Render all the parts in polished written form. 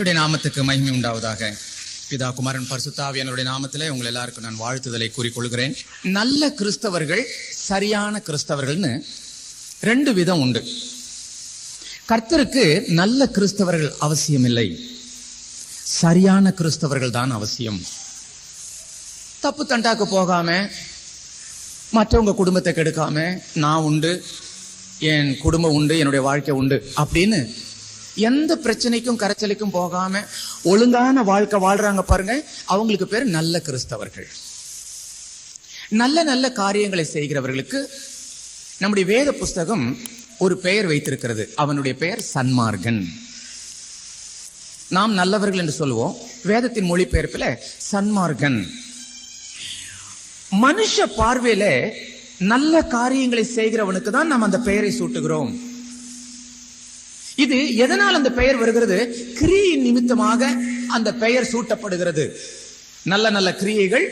கர்த்தருடைய நாமத்துக்கு மகிமை உண்டாவதாக. பிதா, குமாரன், பரிசுத்த ஆவியானவருடைய நாமத்திலே உங்கள் எல்லாருக்கும் நான் வாழ்த்துதலை கூறிக்கொள்கிறேன். நல்ல கிறிஸ்தவர்கள், சரியான கிறிஸ்தவர்கள்னு ரெண்டு விதம் உண்டு. கர்த்தருக்கு நல்ல கிறிஸ்தவர்கள் அவசியம் இல்லை, சரியான கிறிஸ்தவர்கள் தான் அவசியம். தப்பு தண்டாக்கு போகாம, மற்றவங்க குடும்பத்தை கெடுக்காம, நான் உண்டு, என் குடும்பம் உண்டு, என்னுடைய வாழ்க்கை உண்டு அப்படின்னு எந்த பிரச்சனைக்கும் கரைச்சலுக்கும் போகாம ஒழுங்கான வாழ்க்கை வாழ்றாங்க பாருங்க, அவங்களுக்கு பேர் நல்ல கிறிஸ்தவர்கள். நல்ல நல்ல காரியங்களை செய்கிறவர்களுக்கு நம்முடைய வேத புஸ்தகம் ஒரு பெயர் வைத்திருக்கிறது. அவனுடைய பெயர் சன்மார்கன். நாம் நல்லவர்கள் என்று சொல்லுவோம், வேதத்தின் மொழிபெயர்ப்பில் சன்மார்கன். மனுஷ பார்வையில நல்ல காரியங்களை செய்கிறவனுக்கு தான் நாம் அந்த பெயரை சூட்டுகிறோம். இது எதனால் அந்த பெயர் வருகிறது? கிரியின் நிமித்தமாக அந்த பெயர் சூட்டப்படுகிறது. நல்ல நல்ல கிரியைகள்,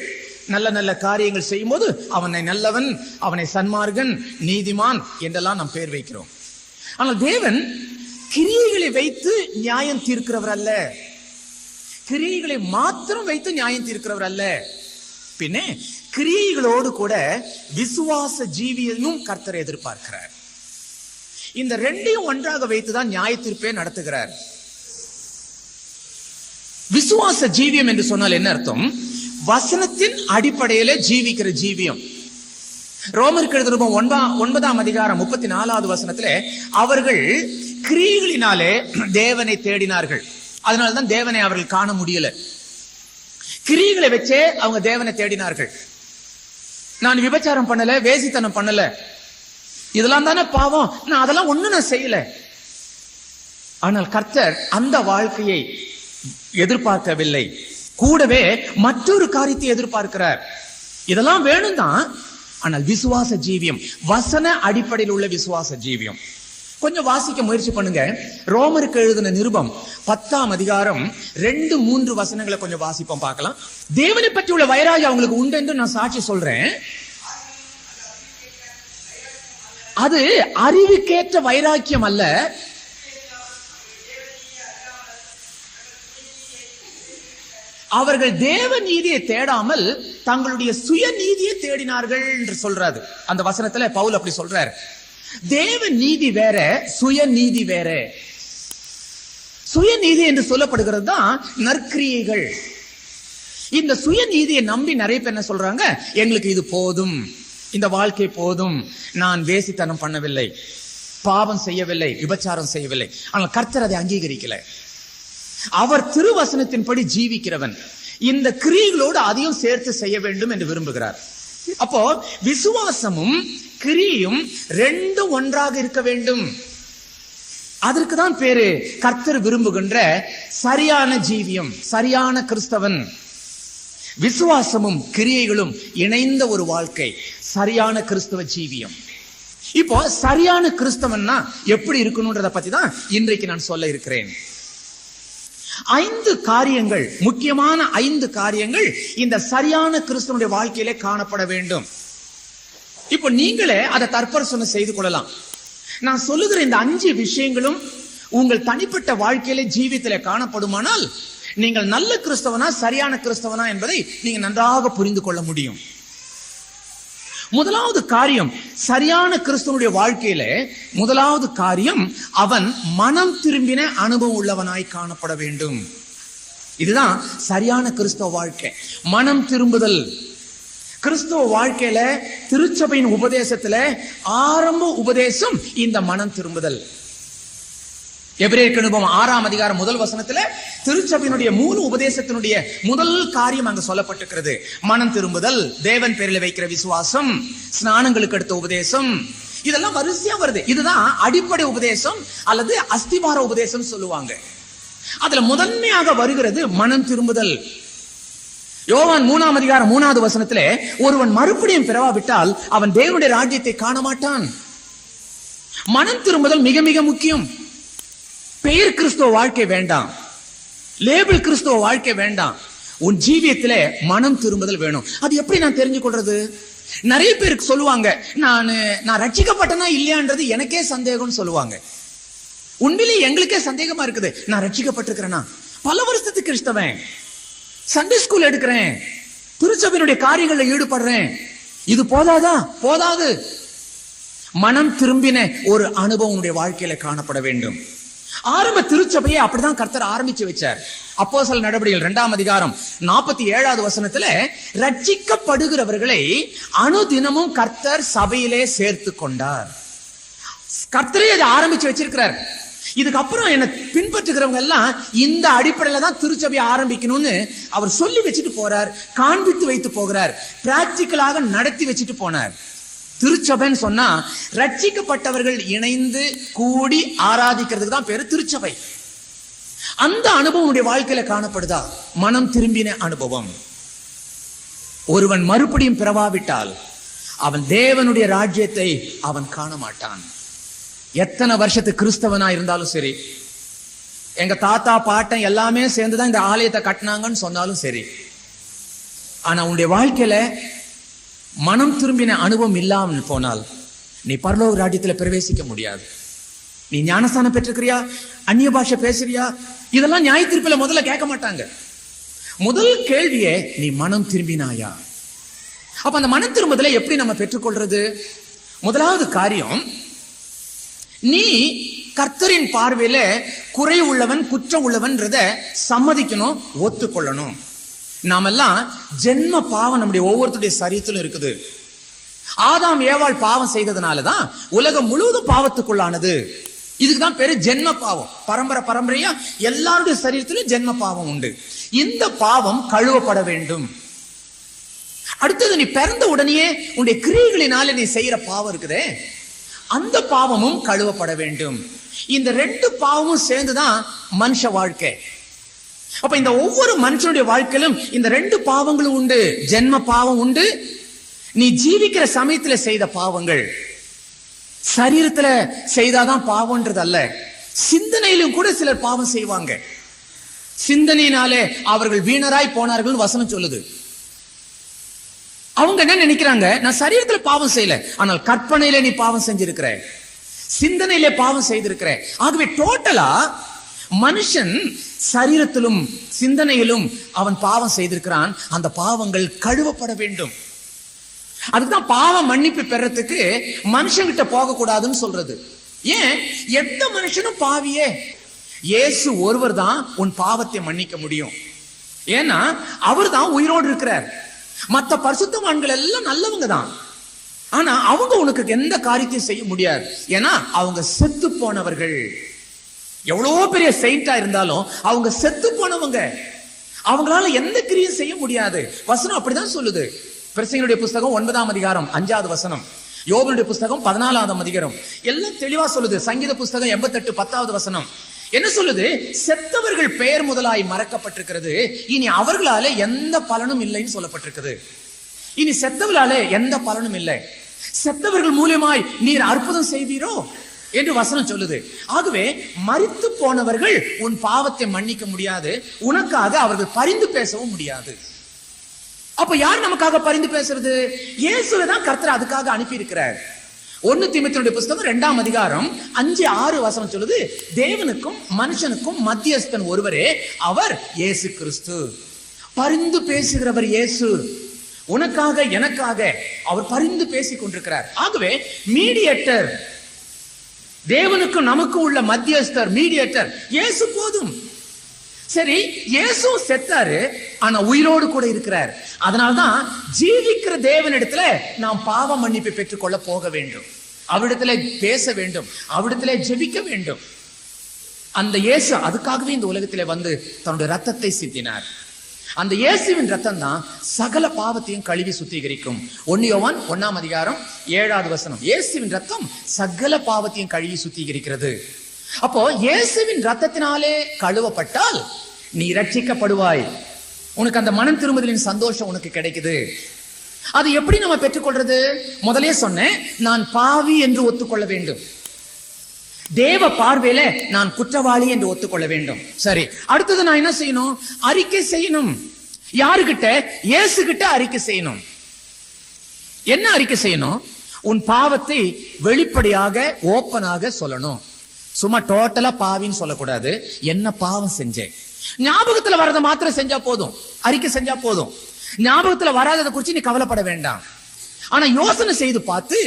நல்ல நல்ல காரியங்கள் செய்யும் போது அவனை நல்லவன், அவனை சன்மார்கன், நீதிமான் என்றெல்லாம் நாம் பெயர் வைக்கிறோம். ஆனால் தேவன் கிரியைகளை வைத்து நியாயம் தீர்க்கிறவர் அல்ல, கிரியைகளை மாத்திரம் வைத்து நியாயம் தீர்க்கிறவர் அல்ல. பின்னே கிரியைகளோடு கூட விசுவாச ஜீவியையும் கர்த்தர் எதிர்பார்க்கிறார். இந்த ரெண்டையும் ஒன்றாக வைத்துதான் நியாய தீர்ப்பை நடத்துகிறார். விசுவாச ஜீவியம் என்று சொன்னால் என்ன அர்த்தம்? வசனத்தின் அடிப்படையில ஜீவிக்கிற ஜீவியம். ரோமருக்கு எழுதின 9ஆம் அதிகாரம் 34வது வசனத்திலே அவர்கள் கிரியைகளினாலே தேவனை தேடினார்கள், அதனால்தான் தேவனை அவர்கள் காண முடியல. கிரியைகளை வச்சே அவங்க தேவனை தேடினார்கள். நான் விபச்சாரம் பண்ணல, வேசித்தனம் பண்ணல, இதெல்லாம் தானே பாவம், நான் அதெல்லாம் நான் செய்யல. ஆனால் கர்த்தர் அந்த வாழ்க்கையை எதிர்பார்க்கவில்லை, கூடவே மற்றொரு காரியத்தை எதிர்பார்க்கிறார். இதெல்லாம் வேணும் தான், ஆனால் விசுவாச ஜீவியம், வசன அடிப்படையில் உள்ள விசுவாச ஜீவியம். கொஞ்சம் வாசிக்க முயற்சி பண்ணுங்க. ரோமருக்கு எழுதின நிருபம் 10ஆம் அதிகாரம் 2-3 வசனங்களை கொஞ்சம் வாசிப்போம், பார்க்கலாம். தேவனை பற்றி உள்ள வைராகியம் அவங்களுக்கு உண்டு என்று நான் சாட்சி சொல்றேன். அது அறிவுக்கேற்ற வைராக்கியம் அல்ல, அவர்கள் தேவ நீதியை தேடாமல் தங்களுடைய சுய நீதியை தேடினார்கள் என்று சொல்றாரு. அந்த வசனத்துல பவுல் அப்படி சொல்றாரு. தேவ நீதி வேற, சுய நீதி வேற. சுய நீதி என்று சொல்லப்படுகிறது தான் நற்கிரியைகள். இந்த சுய நீதியை நம்பி நிறைய பேர் என்ன சொல்றாங்க? எங்களுக்கு இது போதும், இந்த வாழ்க்கை போதும், நான் வேசித்தனம் பண்ணவில்லை, பாவம் செய்யவில்லை, விபச்சாரம் செய்யவில்லை. ஆனால் கர்த்தர் அதை அங்கீகரிக்கல. அவர் திருவசனத்தின்படி ஜீவிக்கிறவன், இந்த கிரியைகளோடு அதையும் சேர்த்து செய்ய வேண்டும் என்று விரும்புகிறார். அப்போ விசுவாசமும் கிரியையும் ரெண்டும் ஒன்றாக இருக்க வேண்டும். அதற்கு தான் பேரு கர்த்தர் விரும்புகின்ற சரியான ஜீவியம், சரியான கிறிஸ்தவன். விசுவாசமும் கிரியைகளும் இணைந்த ஒரு வாழ்க்கை, சரியான கிறிஸ்தவ ஜீவியம். இப்போ சரியான கிறிஸ்தவன்னா எப்படி இருக்கணும்ன்றத பத்தி தான் இன்றைக்கு நான் சொல்ல இருக்கிறேன். 5 காரியங்கள், முக்கியமான 5 காரியங்கள் இந்த சரியான கிறிஸ்தவனுடைய வாழ்க்கையிலே காணப்பட வேண்டும். இப்போ நீங்களே அதை தற்பரிசோதனை செய்து கொள்ளலாம். நான் சொல்லுகிற இந்த 5 விஷயங்களும் உங்கள் தனிப்பட்ட வாழ்க்கையிலே ஜீவியத்திலே காணப்படுமானால் நீங்கள் நல்ல கிறிஸ்தவனா, சரியான கிறிஸ்தவனா என்பதை நீங்க நன்றாக புரிந்து கொள்ள முடியும். முதலாவது காரியம், சரியான கிறிஸ்தவனுடைய வாழ்க்கையில முதலாவது காரியம், அவன் மனம் திரும்பின அனுபவம் உள்ளவனாய் காணப்பட வேண்டும். இதுதான் சரியான கிறிஸ்தவ வாழ்க்கை, மனம் திரும்புதல். கிறிஸ்தவ வாழ்க்கையில திருச்சபையின் உபதேசத்துல ஆரம்ப உபதேசம் இந்த மனம் திரும்புதல். எபிரேயருக்கு நிருபம் 6ஆம் அதிகாரம் 1 வசனத்துல திருச்சபையினுடைய மூல உபதேசத்தினுடைய முதல் காரியம் அங்கு சொல்லப்பட்டிருக்கிறது. மனம் திரும்புதல், தேவன் பேரில் வைக்கிற விசுவாசம், ஸ்நானங்களுக்கு அடுத்த உபதேசம், இதெல்லாம் வரிசையா வருது. இதுதான் அடிப்படை உபதேசம் அல்லது அஸ்திபார உபதேசம் சொல்லுவாங்க. அதுல முதன்மையாக வருகிறது மனம் திரும்புதல். யோவான் 3ஆம் அதிகாரம் 3வது வசனத்திலே ஒருவன் மறுபடியும் பிறவாவிட்டால் அவன் தேவனுடைய ராஜ்யத்தை காண மாட்டான். மனம் திரும்புதல் மிக மிக முக்கியம். பெயர் கிறிஸ்துவ வாழ்க்கை வேண்டாம், லேபிள் கிறிஸ்துவ வாழ்க்கை வேண்டாம். உன் ஜீவியத்திலே மனம் திரும்புதல் வேணும். அது எப்படி நான் தெரிஞ்சு கொள்றது? நிறைய பேருக்கு சொல்லுவாங்க, நான் ரட்சிக்கப்பட்டனா இல்லையான்றது எனக்கே சந்தேகம்னு சொல்லுவாங்க. உண்மையிலே எங்களுக்கே சந்தேகமா இருக்குது, நான் ரட்சிக்கப்பட்டிருக்கிறேனா? பல வருஷத்துக்கு கிறிஸ்தவன், சண்டே ஸ்கூல் எடுக்கிறேன், திருச்சபையினுடைய காரியங்கள்ல ஈடுபடுறேன், இது போதாதா? போதாது. மனம் திரும்பின ஒரு அனுபவம் உன்னுடைய வாழ்க்கையில காணப்பட வேண்டும். ஆரம்ப திருச்சபையை அப்படிதான் கர்த்தர் ஆரம்பிச்சு வச்சார். அப்போஸ்தலர் நடவடிக்கைகள் 2ஆம் அதிகாரம் 47வது வசனத்துல, ரட்சிக்கப்படுகிறவர்களை அனுதினமும் கர்த்தர் சபையிலே சேர்த்து கொண்டார். கர்த்தரே அதை ஆரம்பிச்சு வச்சிருக்கிறார். இதுக்கப்புறம் என்ன பின்பற்றுகிறவங்க எல்லாம் இந்த அடிப்படையில தான் திருச்சபையை ஆரம்பிக்கணும்னு அவர் சொல்லி வச்சுட்டு போறார், காண்பித்து வைத்து போகிறார், பிராக்டிக்கலாக நடத்தி வச்சுட்டு போனார். திருச்சபைன்னு சொன்னா ரட்சிக்கப்பட்டவர்கள் இணைந்து கூடி ஆராதிக்கிறதுக்கு தான் பேரு திருச்சபை. அந்த அனுபவம் உடைய வாழ்க்கையில காணப்படுதா? மனம் திரும்பின அனுபவம். ஒருவன் மறுபடியும் பிறவாவிட்டால் அவன் தேவனுடைய ராஜ்யத்தை அவன் காண மாட்டான். எத்தனை வருஷத்துக்கு கிறிஸ்தவனா இருந்தாலும் சரி, எங்க தாத்தா பாட்டன் எல்லாமே சேர்ந்துதான் இந்த ஆலயத்தை கட்டினாங்கன்னு சொன்னாலும் சரி, ஆனா உன்னுடைய வாழ்க்கையில மனம் திரும்பின அனுபவம் இல்லாமல் போனால் நீ பரலோக ராஜ்யத்துல பிரவேசிக்க முடியாது. நீ ஞானஸ்தானம் பெற்றிருக்கிறியா, அந்நிய பாஷை பேசுறியா, இதெல்லாம் நியாய தீர்ப்புல முதல்ல கேட்க மாட்டாங்க. முதல் கேள்வியே நீ மனம் திரும்பினாயா? அப்ப அந்த மனம் திரும்புதலை எப்படி நம்ம பெற்றுக்கொள்றது? முதலாவது காரியம், நீ கர்த்தரின் பார்வையில குறை உள்ளவன், குற்றம் உள்ளவன்றத சம்மதிக்கணும், ஒத்துக்கொள்ளணும். நாமெல்லாம் ஜென்ம பாவம் நம்முடைய ஒவ்வொருத்தருடைய சரீரத்திலும் இருக்குது. ஆதாம் ஏவாள் பாவம் செய்ததுனாலதான் உலகம் முழுவதும் பாவத்துக்குள்ளானது. இதுக்குதான் பேரு ஜென்ம பாவம். பரம்பரையா எல்லாருடைய சரீரத்திலும் ஜென்ம பாவம் உண்டு. இந்த பாவம் கழுவப்பட வேண்டும். அடுத்தது, நீ பிறந்த உடனே உன்னுடைய கிரியைகளினால நீ செய்யற பாவம் இருக்குதே, அந்த பாவமும் கழுவப்பட வேண்டும். இந்த ரெண்டு பாவமும் சேர்ந்துதான் மனுஷ வாழ்க்கை. அப்ப இந்த ஒவ்வொரு மனுஷனுடைய வாழ்க்கையிலும் இந்த ரெண்டு பாவங்களும் உண்டு. ஜென்ம பாவம் உண்டு, நீ ஜீவிக்கிற சமயத்துல செய்த பாவங்கள். சரீரத்துல செய்தாதான் பாவம்ன்றது அல்ல, சிந்தனையிலும் கூட சிலர் பாவம் செய்வாங்க. சிந்தனையினாலே அவர்கள் வீணராய் போனார்கள் வசனம் சொல்லுது. அவங்க என்ன நினைக்கிறாங்க, நான் சரீரத்துல பாவம் செய்யல, ஆனால் கற்பனையில நீ பாவம் செஞ்சிருக்கிற, சிந்தனையில பாவம் செய்திருக்கிற. ஆகவே டோட்டலா மனுஷன் சரீரத்திலும் சிந்தனையிலும் அவன் பாவம் செய்திருக்கிறான். அந்த பாவங்கள் கழுவப்பட வேண்டும். அதுதான் பாவம் மன்னிப்பு பெறத்துக்கு மனுஷங்கிட்ட போக கூடாதுன்னு சொல்றது. ஏன்? எந்த மனுஷனும் பாவியே, இயேசு ஒருவர் தான் உன் பாவத்தை மன்னிக்க முடியும். ஏன்னா அவர் தான் உயிரோடு இருக்கிறார். மற்ற பரிசுத்தவான்கள் எல்லாம் நல்லவங்க தான், ஆனா அவங்க உனக்கு எந்த காரியத்தையும் செய்ய முடியாது. ஏன்னா அவங்க செத்து போனவர்கள். எவ்வளவு பெரிய செயிண்டா இருந்தாலும் அவங்க செத்து போனவங்க, அவங்களால எந்த கிரியும் செய்ய முடியாது. வசனம் அப்படிதான் சொல்லுது. பிரசங்கியுடைய புஸ்தகம் 9ஆம் அதிகாரம் 5வது வசனம், யோபனுடைய புஸ்தகம் 14ஆம் அதிகாரம் எல்லாம் தெளிவா சொல்லுது. சங்கீத புஸ்தகம் 88 10வது வசனம் என்ன சொல்லுது? செத்தவர்கள் பெயர் முதலாய் மறக்கப்பட்டிருக்கிறது, இனி அவர்களால எந்த பலனும் இல்லைன்னு சொல்லப்பட்டிருக்குது. இனி செத்தவர்களால எந்த பலனும் இல்லை, செத்தவர்கள் மூலமாய் நீர் அற்புதம் செய்வீரோ என்று வசனம் சொல்லுது. ஆகவே மரித்து போனவர்கள் உன் பாவத்தை மன்னிக்க முடியாது, உனக்காக அவர்கள் பரிந்து பேசவும் முடியாது. அப்ப யார் நமக்காக பரிந்து பேசுறது? இயேசுவை தான் கர்த்தர் அதுக்காக அனுப்பி இருக்கிறார். 1 தீமோத்தேயுடைய புஸ்தகம் 2ஆம் அதிகாரம் 5-6 வசனம் சொல்லுது, தேவனுக்கும் மனுஷனுக்கும் மத்தியஸ்தன் ஒருவரே, அவர் இயேசு கிறிஸ்து. பரிந்து பேசுகிறவர் இயேசு. உனக்காக எனக்காக அவர் பரிந்து பேசிக் கொண்டிருக்கிறார். ஆகவே மீடியேட்டர், தேவனுக்கும் நமக்கும் உள்ள மத்தியஸ்தர், மீடியேட்டர் இயேசு போதும். சரி, இயேசு செத்தாரு, ஆனா உயிரோடு கூட இருக்கிறார். அதனால்தான் ஜீவிக்கிற தேவனிடத்துல நாம் பாவ மன்னிப்பை பெற்றுக்கொள்ள போக வேண்டும், அவரிடத்துல பேச வேண்டும், அவரிடத்துல ஜெபிக்க வேண்டும். அந்த இயேசு அதுக்காகவே இந்த உலகத்திலே வந்து தன்னுடைய ரத்தத்தை சிந்தினார். அந்த இயேசுவின் ரத்தம் தான் சகல பாவத்தையும் கழுவி சுத்திகரிக்கும். 1 யோவான் 1ஆம் அதிகாரம் 7வது வசனம், இயேசுவின் ரத்தம் சகல பாவத்தையும் கழுவி சுத்திகரிக்கிறது. அப்போ இயேசுவின் ரத்தத்தினாலே கழுவப்பட்டால் நீ ரட்சிக்கப்படுவாய். உனக்கு அந்த மனம் திரும்புதலின் சந்தோஷம் உனக்கு கிடைக்குது. அது எப்படி நம்ம பெற்றுக்கொள்றது? முதலே சொன்னேன், நான் பாவி என்று ஒத்துக்கொள்ள வேண்டும். தேவ பார்வையில நான் குற்றவாளி என்று ஒத்துக்கொள்ள வேண்டும். சரி, அடுத்தது நான் என்ன செய்யணும்? அறிக்கை செய்யணும். யாருகிட்ட? இயேசு கிட்ட அறிக்கை செய்யணும். என்ன அறிக்கை செய்யணும்? உன் பாவத்தை வெளிப்படையாக ஓப்பனாக சொல்லணும். சும்மா டோட்டலா பாவின்னு சொல்லக்கூடாது. என்ன பாவம் செஞ்சேன், ஞாபகத்துல வரதை மாத்திரம் செஞ்சா போதும், அறிக்கை செஞ்சா போதும். ஞாபகத்துல வராததை குறிச்சு நீ கவலைப்பட வேண்டாம். ஆனா யோசனை செய்து பார்த்து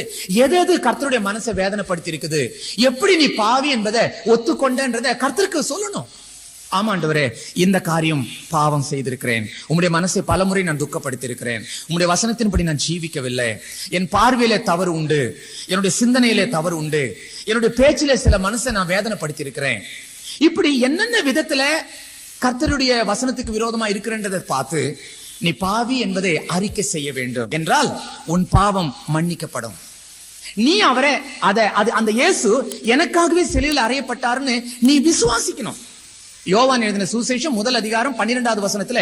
எது எது கர்த்தருடைய மனசை வேதனைப்படுத்தி இருக்குது, எப்படி நீ பாவி என்பதை ஒத்துக்கொண்டன்றதை கர்த்தருக்கு சொல்லணும். ஆமாண்டவரே, இந்த காரியம் பாவம் செய்திருக்கிறேன், உம்முடைய மனசை பலமுறை நான் துக்கப்படுத்தி இருக்கிறேன், உம்முடைய வசனத்தின்படி நான் ஜீவிக்கவில்லை, என் பார்வையிலே தவறு உண்டு, என்னுடைய சிந்தனையிலே தவறு உண்டு, என்னுடைய பேச்சிலே சில மனசை நான் வேதனைப்படுத்தி இருக்கிறேன். இப்படி என்னென்ன விதத்துல கர்த்தருடைய வசனத்துக்கு விரோதமா இருக்கிறன்றதை பார்த்து நீ பாவி என்பதை அறிக்கை செய்ய வேண்டும் என்றால் உன் பாவம் மன்னிக்கப்படும். நீ அவரை அந்த இயேசு எனக்காகவே சிலுவையில் அறையப்பட்டார்னு நீ விசுவாசிக்கணும். யோவான் எழுதின சுவிசேஷம் 1 அதிகாரம் 12வது வசனத்துல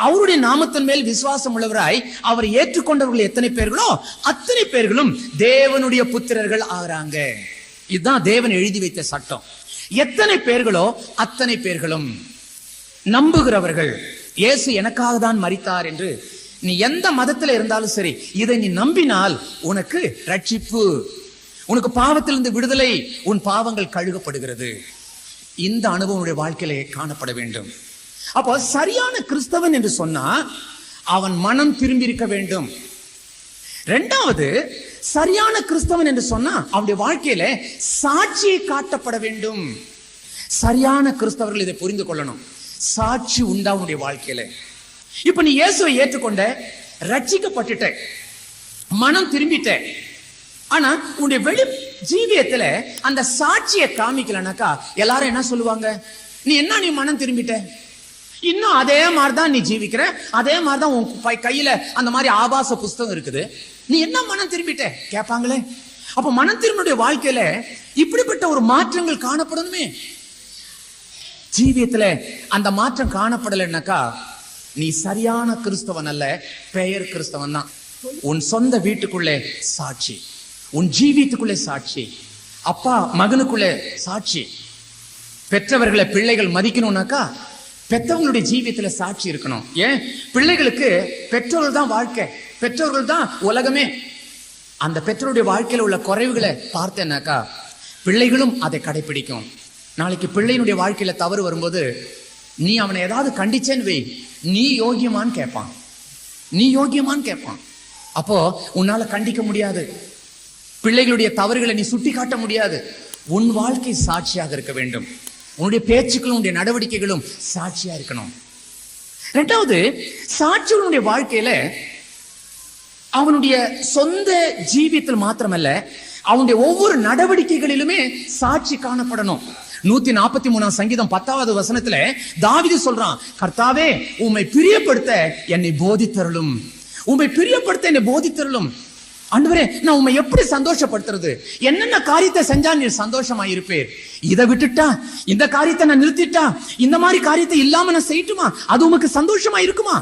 அவருடைய நாமத்தின் மேல் விசுவாசம் உள்ளவராய் அவர் ஏற்றுக்கொண்டவர்கள் எத்தனை பேர்களோ அத்தனை பேர்களும் தேவனுடைய புத்திரர்கள் ஆகிறாங்க. இதுதான் தேவன் எழுதி வைத்த சட்டம். எத்தனை பேர்களோ அத்தனை பேர்களும் நம்புகிறவர்கள், இயேசு எனக்காக தான் மரித்தார் என்று நீ எந்த மதத்துல இருந்தாலும் சரி, இதை நீ நம்பினால் உனக்கு ரட்சிப்பு, உனக்கு பாவத்திலிருந்து விடுதலை, உன் பாவங்கள் கழுகப்படுகிறது. இந்த அனுபவம் வாழ்க்கையிலே காணப்பட வேண்டும். அப்போ சரியான கிறிஸ்தவன் என்று சொன்னா அவன் மனம் திரும்பி இருக்க வேண்டும். இரண்டாவது, சரியான கிறிஸ்தவன் என்று சொன்னா அவனுடைய வாழ்க்கையில சாட்சியை காட்டப்பட வேண்டும். சரியான கிறிஸ்தவர்கள் இதை புரிந்து கொள்ளணும். சாட்சி உண்டா உன்னுடைய வாழ்க்கையில. இப்ப நீ இயேசுவை ஏற்றுக்கொண்ட, ரட்சிக்கப்பட்டுட்ட, மனம் திரும்பிட்ட, ஆனா உன்னுடைய வெளி ஜீவியத்துல அந்த சாட்சியை காமிக்கலனாக்கா எல்லாரும் என்ன சொல்லுவாங்க? நீ மனம் திரும்பிட்ட, இன்னும் அதே மாதிரிதான் நீ ஜீவிக்கிற, அதே மாதிரிதான் உன் கையில அந்த மாதிரி ஆபாச புஸ்தகம் இருக்குது, நீ என்ன மனம் திரும்பிட்ட கேட்பாங்களே. அப்ப மனம் திரும்பிய வாழ்க்கையில இப்படிப்பட்ட ஒரு மாற்றங்கள் காணப்படணுமே. ஜீவியத்துல அந்த மாற்றம் காணப்படலைன்னாக்கா நீ சரியான கிறிஸ்தவன் அல்ல, பெயர் கிறிஸ்தவன் தான். உன் சொந்த வீட்டுக்குள்ளே சாட்சி, உன் ஜீவியத்துக்குள்ளே சாட்சி, அப்பா மகனுக்குள்ளே சாட்சி. பெற்றவர்களை பிள்ளைகள் மதிக்கணும்னாக்கா பெற்றவங்களுடைய ஜீவியத்துல சாட்சி இருக்கணும். ஏன்? பிள்ளைகளுக்கு பெற்றோர்கள் தான் வாழ்க்கை, பெற்றோர்கள் தான் உலகமே. அந்த பெற்றோருடைய வாழ்க்கையில உள்ள குறைவுகளை பார்த்தேன்னாக்கா பிள்ளைகளும் அதை கடைபிடிக்கும். நாளைக்கு பிள்ளையினுடைய வாழ்க்கையில தவறு வரும்போது நீ அவனை ஏதாவது கண்டிச்சேன்னு வை, நீ யோகியமான்னு கேட்பான், நீ யோகியமான்னு கேட்பான். அப்போ உன்னால கண்டிக்க முடியாது, பிள்ளைகளுடைய தவறுகளை நீ சுட்டி காட்ட முடியாது. உன் வாழ்க்கை சாட்சியாக இருக்க வேண்டும். உன்னுடைய பேச்சுக்களும் உன்னுடைய நடவடிக்கைகளும் சாட்சியா இருக்கணும். இரண்டாவது, சாட்சிகளுடைய வாழ்க்கையில அவனுடைய சொந்த ஜீவியத்தில் மாத்திரமல்ல, அவனுடைய ஒவ்வொரு நடவடிக்கைகளிலுமே சாட்சி காணப்படணும். 143 சங்கீதம் 10வது வசனத்துல தாவீது சொல்றான், கர்த்தாவே உம்மை பிரியப்படுத்த என்னை போதித்தருளும், உம்மை பிரியப்படுத்த என்னை போதித்தருளும். ஆண்டவரே, நான் உம்மை எப்படி சந்தோஷப்படுத்துறது? என்னென்ன காரியத்தை செஞ்சா நீர் சந்தோஷமா இருப்பேர்? இதை விட்டுட்டா, இந்த காரியத்தை நான் நிறுத்திட்டா, இந்த மாதிரி காரியத்தை இல்லாம நான் செய்யட்டுமா, அது உமக்கு சந்தோஷமா இருக்குமா?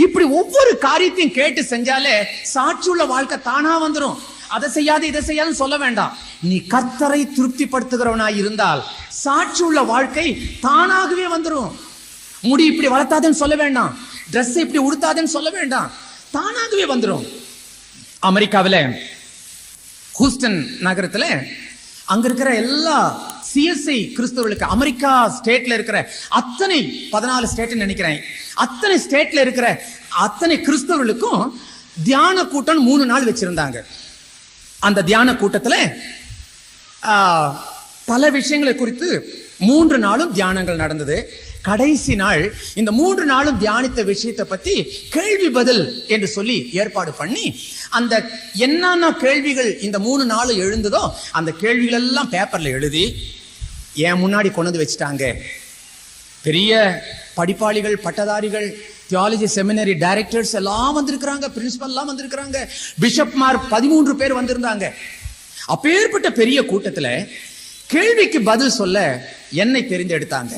இப்படி ஒவ்வொரு காரியத்தையும் கேட்டு செஞ்சாலே சாட்சியுள்ள வாழ்க்கை தானா வந்துடும். அதை செய்யாது இதை செய்யாதுன்னு சொல்ல வேண்டாம். நீ கர்த்தரை திருப்திப்படுத்துகிறவனாய் இருந்தால் சாட்சி உள்ள வாழ்க்கை தானாகவே வந்துடும். முடி இப்படி வளர்த்தாதேன்னு சொல்ல வேண்டாம், ட்ரெஸ் இப்படி உடுத்தாதேன்னு சொல்ல வேண்டாம், தானாகவே வந்துடும். அமெரிக்காவில ஹூஸ்டன் நகரத்துல அங்க இருக்கிற எல்லா சிஎஸ்ஐ கிறிஸ்தவர்களுக்கு, அமெரிக்கா ஸ்டேட்ல இருக்கிற அத்தனை 14 ஸ்டேட் நினைக்கிறேன், அத்தனை ஸ்டேட்ல இருக்கிற அத்தனை கிறிஸ்தவர்களுக்கும் தியான கூட்டம் 3 நாள் வச்சிருந்தாங்க. அந்த தியான கூட்டத்துல பல விஷயங்களை குறித்து 3 நாளும் தியானங்கள் நடந்தது. கடைசி நாள் இந்த 3 நாளும் தியானித்த விஷயத்தை பத்தி கேள்வி பதில் என்று சொல்லி ஏற்பாடு பண்ணி, அந்த என்னென்ன கேள்விகள் இந்த 3 நாள் எழுந்ததோ அந்த கேள்விகள் எல்லாம் பேப்பர்ல எழுதி என் முன்னாடி கொண்டு வச்சுட்டாங்க. பெரிய படிப்பாளிகள், பட்டதாரிகள், தியாலஜி செமினரி டைரக்டர்ஸ் எல்லாம் வந்திருக்கிறாங்க, பிரின்சிபல் எல்லாம் வந்திருக்கிறாங்க, பிஷப்மார் 13 பேர் வந்திருந்தாங்க. அப்பேற்பட்ட பெரிய கூட்டத்துல கேள்விக்கு பதில் சொல்ல என்னை தெரிந்தெடுத்தாங்க.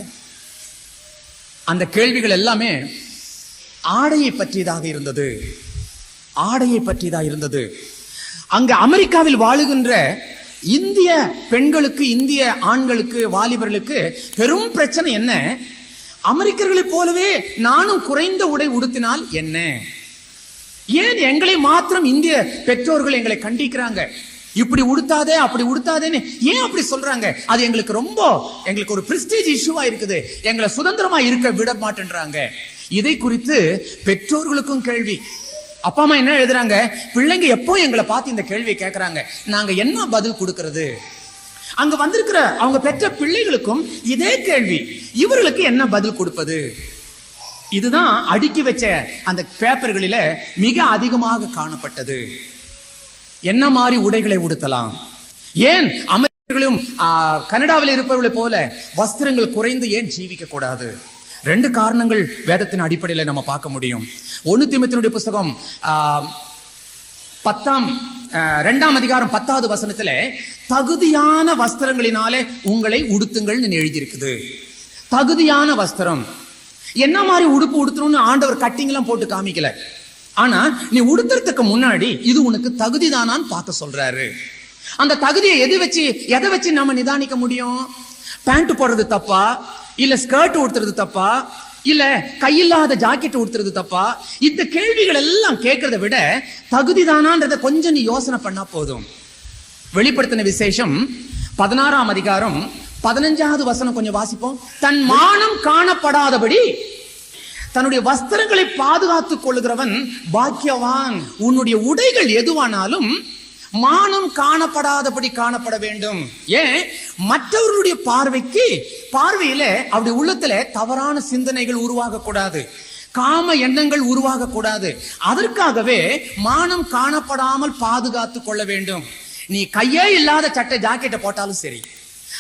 அந்த கேள்விகள் எல்லாமே ஆடையை பற்றியதாக இருந்தது, ஆடையை பற்றியதாக இருந்தது. அங்க அமெரிக்காவில் வாழுகின்ற இந்திய பெண்களுக்கு, இந்திய ஆண்களுக்கு, வாலிபர்களுக்கு பெரும் பிரச்சனை என்ன? அமெரிக்கர்களைப் போலவே நானும் குறைந்த உடை உடுத்தினால் என்ன? ஏன் எங்களை மாத்திரம் இந்திய பெற்றோர்கள் எங்களை கண்டிக்கிறாங்க? இப்படி உடுத்தாதே அப்படி உடுத்தாதேன்னு ஏன் அப்படி சொல்றாங்க? அது எங்களுக்கு ஒரு பிரஸ்டீஜ் இஷ்யூவா இருக்குது. எங்களை சுதந்திரமா இருக்க விட மாட்டேன்றாங்க. இதை குறித்து பெற்றோர்களுக்கும் கேள்வி. அப்பா அம்மா என்ன எழுதுறாங்க? பிள்ளைங்க எப்போ எங்களை பார்த்து இந்த கேள்வியை கேட்கறாங்க, நாங்க என்ன பதில் கொடுக்கிறது? அங்க வந்திருக்கிற அவங்க பெற்ற பிள்ளைகளுக்கும் இதே கேள்வி, இவர்களுக்கு என்ன பதில் கொடுப்பது? இதுதான் அடுக்கி வச்ச அந்த பேப்பர்களில மிக அதிகமாக காணப்பட்டது. என்ன மாதிரி உடைகளை உடுத்தலாம்? ஏன் அமெரிக்கர்களும் கனடாவில் இருப்பவர்களை போல வஸ்திரங்கள் குறைந்து ஏன் ஜீவிக்க கூடாது? 2 காரணங்கள் வேதத்தின் அடிப்படையில் நம்ம பார்க்க முடியும். 1 தீமோத்தேயுடைய புஸ்தகம் 2ஆம் அதிகாரம் 10வது வசனத்துல தகுதியான வஸ்திரங்களினாலே உங்களை உடுத்துங்கள்னு எழுதியிருக்குது. தகுதியான வஸ்திரம். என்ன மாதிரி உடுப்பு உடுத்தணும்னு ஆண்டவர் கட்டிங் எல்லாம் போட்டு காமிக்கல. ஆனா நீ உடுத்துறதுக்கு முன்னாடி இது உனக்கு தகுதிதானான்னு பார்க்க சொல்றாரு. அந்த தகுதியை எதை வச்சு நம்ம நிதானிக்க முடியும்? பேண்ட் போடுறது தப்பா, இல்ல ஸ்கர்ட் உடுத்துறது தப்பா, இல்ல கையில்லாத ஜாக்கெட் உடுத்துறது தப்பா? இந்த கேள்விகள் எல்லாம் கேட்கறத விட தகுதிதானான்றத கொஞ்சம் நீ யோசனை பண்ணா போதும். வெளிப்படுத்தின விசேஷம் 16ஆம் அதிகாரம் 15வது வசனம் கொஞ்சம் வாசிப்போம். தன் மானம் காணப்படாதபடி தன்னுடைய வஸ்திரங்களை பாதுகாத்துக் கொள்ளுகிறவன் பாக்கியவான். உன்னுடைய உடைகள் எதுவானாலும் மானம் காணப்படாதபடி காணப்பட வேண்டும். ஏன்? மற்றவர்களுடைய பார்வையில அவருடைய உள்ளத்துல தவறான சிந்தனைகள் உருவாக கூடாது, காம எண்ணங்கள் உருவாக கூடாது. அதற்காகவே மானம் காணப்படாமல் பாதுகாத்துக் கொள்ள வேண்டும். நீ கையே இல்லாத சட்டை ஜாக்கெட்டை போட்டாலும் சரி,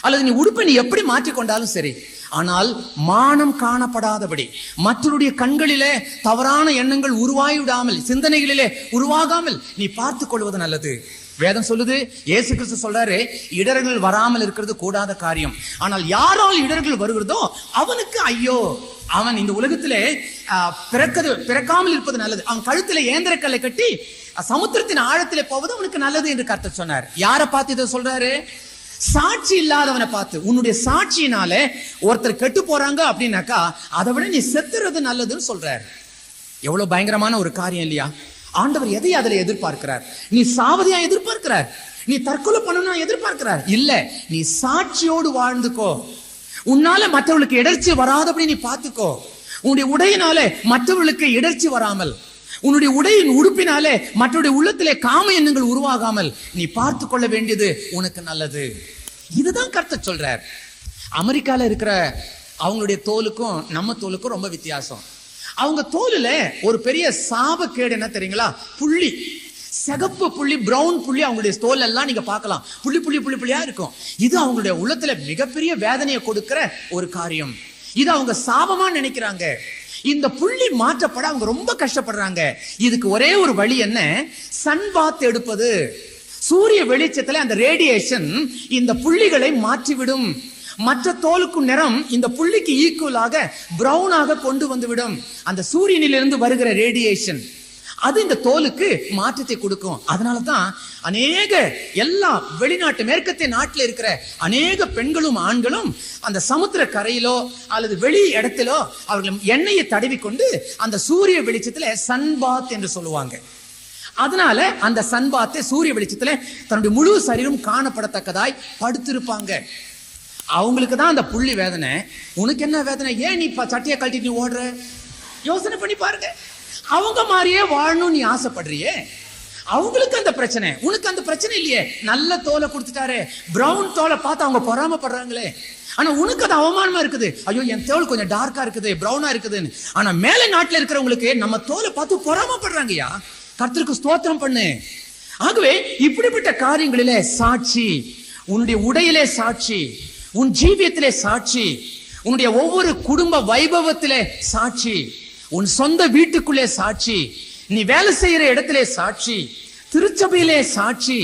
அல்லது நீ உடுப்பை நீ எப்படி மாற்றிக்கொண்டாலும் சரி, ஆனால் மானம் காணப்படாதபடி மற்றவருடைய கண்களிலே தவறான எண்ணங்கள் உருவாகிவிடாமல், சிந்தனைகளிலே உருவாகாமல் நீ பார்த்துக் கொள்வது நல்லது. வேதம் சொல்லுது, இயேசு கிறிஸ்து சொல்றாரு, இடர்கள் வராமல் இருக்கிறது கூடாத காரியம், ஆனால் யாரால் இடர்கள் வருகிறதோ அவனுக்கு ஐயோ. அவன் இந்த உலகத்திலே பிறக்காமல் இருப்பது நல்லது. அவன் கழுத்துல ஏந்திரக்கல்லை கட்டி சமுத்திரத்தின் ஆழத்திலே போவது அவனுக்கு நல்லது என்று கர்த்தர் சொன்னார். யாரை பார்த்து இதை சொல்றாரு? சாட்சி இல்லாதவனை பார்த்து. உன்னுடைய சாட்சியினால ஒருத்தர் கெட்டு போறாங்க அப்படின்னாக்கா அதை விட நீ செத்துறது நல்லதுன்னு சொல்றாரு. எவ்வளவு பயங்கரமான ஒரு காரியம் இல்லையா? ஆண்டவர் எதை அதில் எதிர்பார்க்கிறார்? நீ சாவதியா எதிர்பார்க்கிறார்? நீ தற்கொலை பண்ணணும் எதிர்பார்க்கிறார்? இல்ல, நீ சாட்சியோடு வாழ்ந்துக்கோ. உன்னால மற்றவர்களுக்கு இடர்ச்சி வராதபடி நீ பார்த்துக்கோ. உன்னுடைய உடையினால மற்றவர்களுக்கு இடர்ச்சி வராமல், உன்னுடைய உடையின் உடுப்பினாலே மற்றவருடைய உள்ளத்திலே காம எண்ணங்கள் உருவாகாமல் நீ பார்த்து கொள்ள வேண்டியது உனக்கு நல்லது. இதுதான் கர்த்தர் சொல்றார். அமெரிக்கால இருக்கிற அவங்களுடைய தோலுக்கும் நம்ம தோலுக்கும் ரொம்ப வித்தியாசம். அவங்க தோலுல ஒரு பெரிய சாபக்கேடு என்ன தெரியுங்களா? புள்ளி, சிகப்பு புள்ளி, பிரவுன் புள்ளி அவங்களுடைய தோல் எல்லாம் நீங்க பார்க்கலாம். புள்ளி புள்ளி புள்ளி புள்ளியா இருக்கும். இது அவங்களுடைய உள்ளத்துல மிகப்பெரிய வேதனையை கொடுக்கிற ஒரு காரியம். இது அவங்க சாபமா நினைக்கிறாங்க. இந்த புள்ளி மாற்றப்பட அவங்க ரொம்ப கஷ்டப்படுறாங்க. இதுக்கு ஒரே ஒரு வழி என்ன? சன் பாத் எடுப்பது. சூரிய வெளிச்சத்துல அந்த ரேடியேஷன் இந்த புள்ளிகளை மாற்றிவிடும். மற்ற தோலுக்கும் நிறம் இந்த புள்ளிக்கு ஈக்குவலாக பிரவுனாக கொண்டு வந்துவிடும். அந்த சூரியனிலிருந்து வருகிற ரேடியேஷன் அது இந்த தோலுக்கு மாற்றத்தை கொடுக்கும். அதனாலதான் எல்லா வெளிநாட்டு மேற்கத்திய நாட்டில் இருக்கிற அநேக பெண்களும் ஆண்களும் அந்த சமுத்திர கரையிலோ அல்லது வெளி இடத்திலோ அவர்கள் எண்ணெயை தடவி கொண்டு அந்த சூரிய வெளிச்சத்துல சன்பாத் என்று சொல்லுவாங்க. அதனால அந்த சன்பாத்தை சூரிய வெளிச்சத்துல தன்னுடைய முழு சரீரம் காணப்படத்தக்கதாய் படுத்திருப்பாங்க. அவங்களுக்கு தான் அந்த புள்ளி வேதனை. உனக்கு என்ன வேதனை? ஏன் நீ சட்டையை கழட்டிட்டு நீ ஓடுற? யோசனை பண்ணி பாருங்க. அவங்க மாதிரியே வாழணும் நீ ஆசைப்படுறியே, அவங்களுக்கு அந்த பிரச்சனை, உனக்கு அந்த பிரச்சனை இல்லையே. நல்ல தோலை கொடுத்துட்டாரு, பிரவுன் தோலை பார்த்து அவங்க பொறாமப்படுறாங்களே. ஆனா உனக்கு அது அவமானமா இருக்குது. ஐயோ, என் தோல் கொஞ்சம் டார்க்கா இருக்குது, பிரவுனா இருக்குதுன்னு. ஆனா மேல நாட்டுல இருக்கிறவங்களுக்கு நம்ம தோலை பார்த்து பொறாமப்படுறாங்கயா. கர்த்தருக்கு ஸ்தோத்திரம் பண்ணு. ஆகவே இப்படிப்பட்ட காரியங்களிலே சாட்சி, உன்னுடைய உடையிலே சாட்சி, உன் ஜீவியத்திலே சாட்சி, உன்னுடைய ஒவ்வொரு குடும்ப வைபவத்திலே சாட்சி, உன் சொந்த வீட்டுக்குள்ளே சாட்சி, நீ வேலை செய்யற இடத்திலே சாட்சி, திருச்சபையிலே சாட்சி.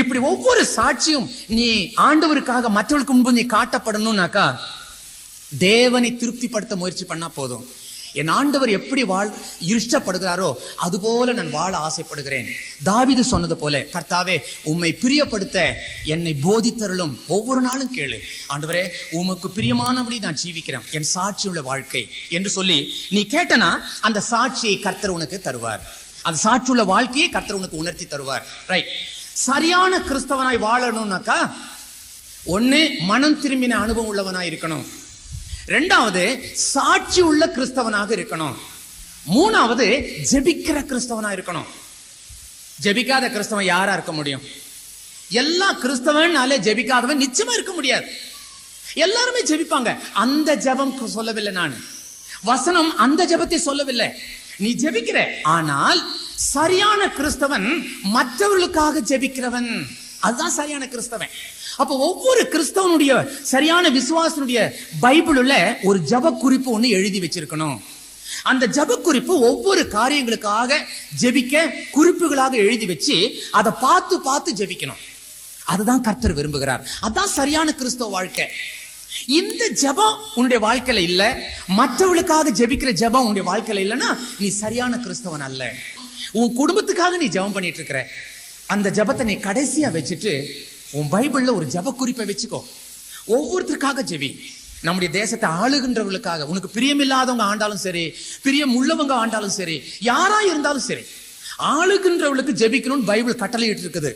இப்படி ஒவ்வொரு சாட்சியும் நீ ஆண்டவருக்காக மற்றவர்களுக்கு முன்பு நீ காட்டப்படணும்னாக்கா தேவனை திருப்திப்படுத்த முயற்சி பண்ணா போதும். என் ஆண்டவர் எப்படி இஷ்டப்படுகிறாரோ அதுபோல நான் வாழ ஆசைப்படுகிறேன். தாவீது சொன்னது போல, கர்த்தாவே உம்மை பிரியப்படுத்த என்னை போதித்தருளும். ஒவ்வொரு நாளும் கேளு, ஆண்டவரே உமக்கு பிரியமானபடி நான் ஜீவிக்கிறேன், என் சாட்சி உள்ள வாழ்க்கை என்று சொல்லி நீ கேட்டனா அந்த சாட்சியை கர்த்தர் உனக்கு தருவார். அந்த சாட்சி உள்ள வாழ்க்கையை கர்த்தர் உனக்கு உணர்த்தி தருவார். ரைட். சரியான கிறிஸ்தவனாய் வாழணும்னாக்கா ஒண்ணு மனம் திரும்பின அனுபவம் உள்ளவனாய் இருக்கணும், ரெண்டாவது சாட்சி உள்ள கிறிஸ்தவனாக இருக்கணும், மூணாவது ஜெபிக்கிற கிறிஸ்தவனா இருக்கணும். ஜெபிக்காத கிறிஸ்தவன் யாரா இருக்க முடியும்? எல்லா கிறிஸ்தவனாலே ஜெபிக்காதவன் நிச்சயமா இருக்க முடியாது. எல்லாருமே ஜெபிப்பாங்க. அந்த ஜெபம் சொல்லவில்லை, நான் வசனம் அந்த ஜெபத்தை சொல்லவில்லை. நீ ஜெபிக்கிற, ஆனால் சரியான கிறிஸ்தவன் மற்றவர்களுக்காக ஜெபிக்கிறவன், அதுதான் சரியான கிறிஸ்தவன். அப்ப ஒவ்வொரு கிறிஸ்தவனுடைய சரியான விசுவாசனுடைய பைபிள்ல ஒரு ஜெப குறிப்பு ஒண்ணு எழுதி வச்சிருக்கணும். அந்த ஜெப குறிப்பு ஒவ்வொரு காரியங்களுக்காக ஜெபிக்க குறிப்புகளாக எழுதி வச்சு அதை பார்த்து பார்த்து ஜெபிக்கணும். அதுதான் கர்த்தர் விரும்புகிறார். அதான் சரியான கிறிஸ்தவ வாழ்க்கை. இந்த ஜெபம் உன்னுடைய வாழ்க்கையில இல்ல, மற்றவர்களுக்காக ஜெபிக்கிற ஜெபம் உன்னுடைய வாழ்க்கையில இல்லைன்னா நீ சரியான கிறிஸ்தவன் அல்ல. உன் குடும்பத்துக்காக நீ ஜெபம் பண்ணிட்டு இருக்கிற அந்த ஜெபத்தை நீ கடைசியா வச்சுட்டு உன் பைபிள்ல ஒரு ஜெப குறிப்பை வச்சுக்கோ. ஒவ்வொருத்தருக்காக ஜெபி. நம்முடைய தேசத்தை ஆளுகின்றவர்களுக்காக, உனக்கு பிரியமில்லாதவங்க ஆண்டாலும் சரி, பிரியம் உள்ளவங்க ஆண்டாலும் சரி, யாரா இருந்தாலும் சரி, ஆளுகின்றவர்களுக்கு ஜெபிக்கணும்னு பைபிள் கட்டளையிட்டு இருக்குது.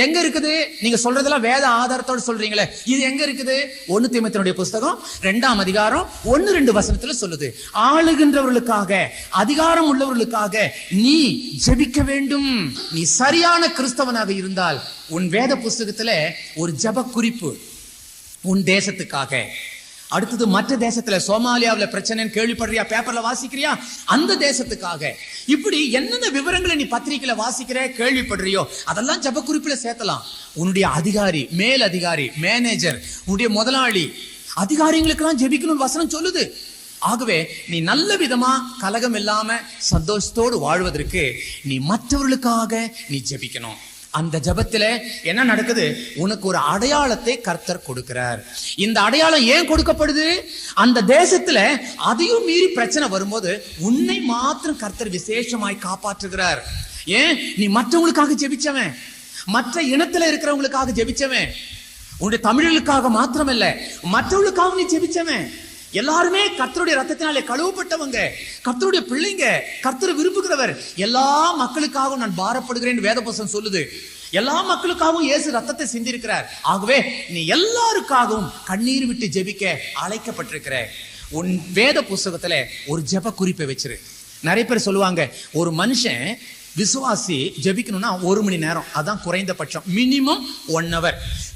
எங்க இருக்குது? நீங்க சொல்றதெல்லாம் வேத ஆதாரத்தோடு சொல்றீங்களே, இது எங்க இருக்குது? 1 தீமோத்தேயுடைய புஸ்தகம் 2ஆம் அதிகாரம் 1-2 வசனத்துல சொல்லுது. ஆளுகின்றவர்களுக்காக, அதிகாரம் உள்ளவர்களுக்காக நீ ஜெபிக்க வேண்டும். நீ சரியான கிறிஸ்தவனாக இருந்தால் உன் வேத புஸ்தகத்துல ஒரு ஜெப குறிப்பு உன் தேசத்துக்காக. அடுத்தது மற்ற தேசத்துல, சோமாலியாவுல பிரச்சனைன்னு கேள்விப்படுறியா? பேப்பர்ல வாசிக்கிறியா? அந்த தேசத்துக்காக. இப்படி என்னென்ன விவரங்களை நீ பத்திரிகையில வாசிக்கிற, கேள்விப்படுறியோ அதெல்லாம் ஜெப குறிப்புல சேர்த்தலாம். உன்னுடைய அதிகாரி, மேல் அதிகாரி, மேனேஜர், உன்னுடைய முதலாளி, அதிகாரிகளுக்கெல்லாம் ஜெபிக்கணும்னு வசனம் சொல்லுது. ஆகவே நீ நல்ல விதமா கலகம் இல்லாம சந்தோஷத்தோடு வாழ்வதற்கு நீ மற்றவர்களுக்காக நீ ஜெபிக்கணும். அந்த ஜெபத்துல என்ன நடக்குது? உனக்கு ஒரு அடையாளத்தை கர்த்தர் கொடுக்கிறார். இந்த அடையாளம் ஏன் கொடுக்கப்படுது? அந்த தேசத்துல அதையும் மீறி பிரச்சனை வரும்போது உன்னை மாத்திரம் கர்த்தர் விசேஷமாய் காப்பாற்றுகிறார். ஏன்? நீ மற்றவங்களுக்காக ஜெபிச்சவன், மற்ற இனத்துல இருக்கிறவங்களுக்காக ஜெபிச்சவன், உன்னுடைய தமிழர்களுக்காக மாத்திரம் இல்ல, மற்றவங்களுக்காக நீ ஜெபிச்சவன். எல்லாருமே கர்த்தருடைய ரத்தத்தினாலே கழுவப்பட்டவங்க, கர்த்தருடைய பிள்ளைங்க, கர்த்தர் விரும்புகிறவர். எல்லா மக்களுக்காகவும் நான் பாரப்படுகிறேன் வேத புஸ்தகம் சொல்லுது. எல்லா மக்களுக்காகவும் இயேசு ரத்தத்தை சிந்திருக்கிறார். ஆகவே நீ எல்லாருக்காகவும் கண்ணீர் விட்டு ஜெபிக்க அழைக்கப்பட்டிருக்கிற. உன் வேத புஸ்தகத்துல ஒரு ஜெப குறிப்பை வச்சிரு. நிறைய பேர் சொல்லுவாங்க, ஒரு மனுஷன் விசுவாசி ஜெபிக்கணும்னா 1 மணி நேரம், அதான் குறைந்தபட்சம், மினிமம் 1 hour.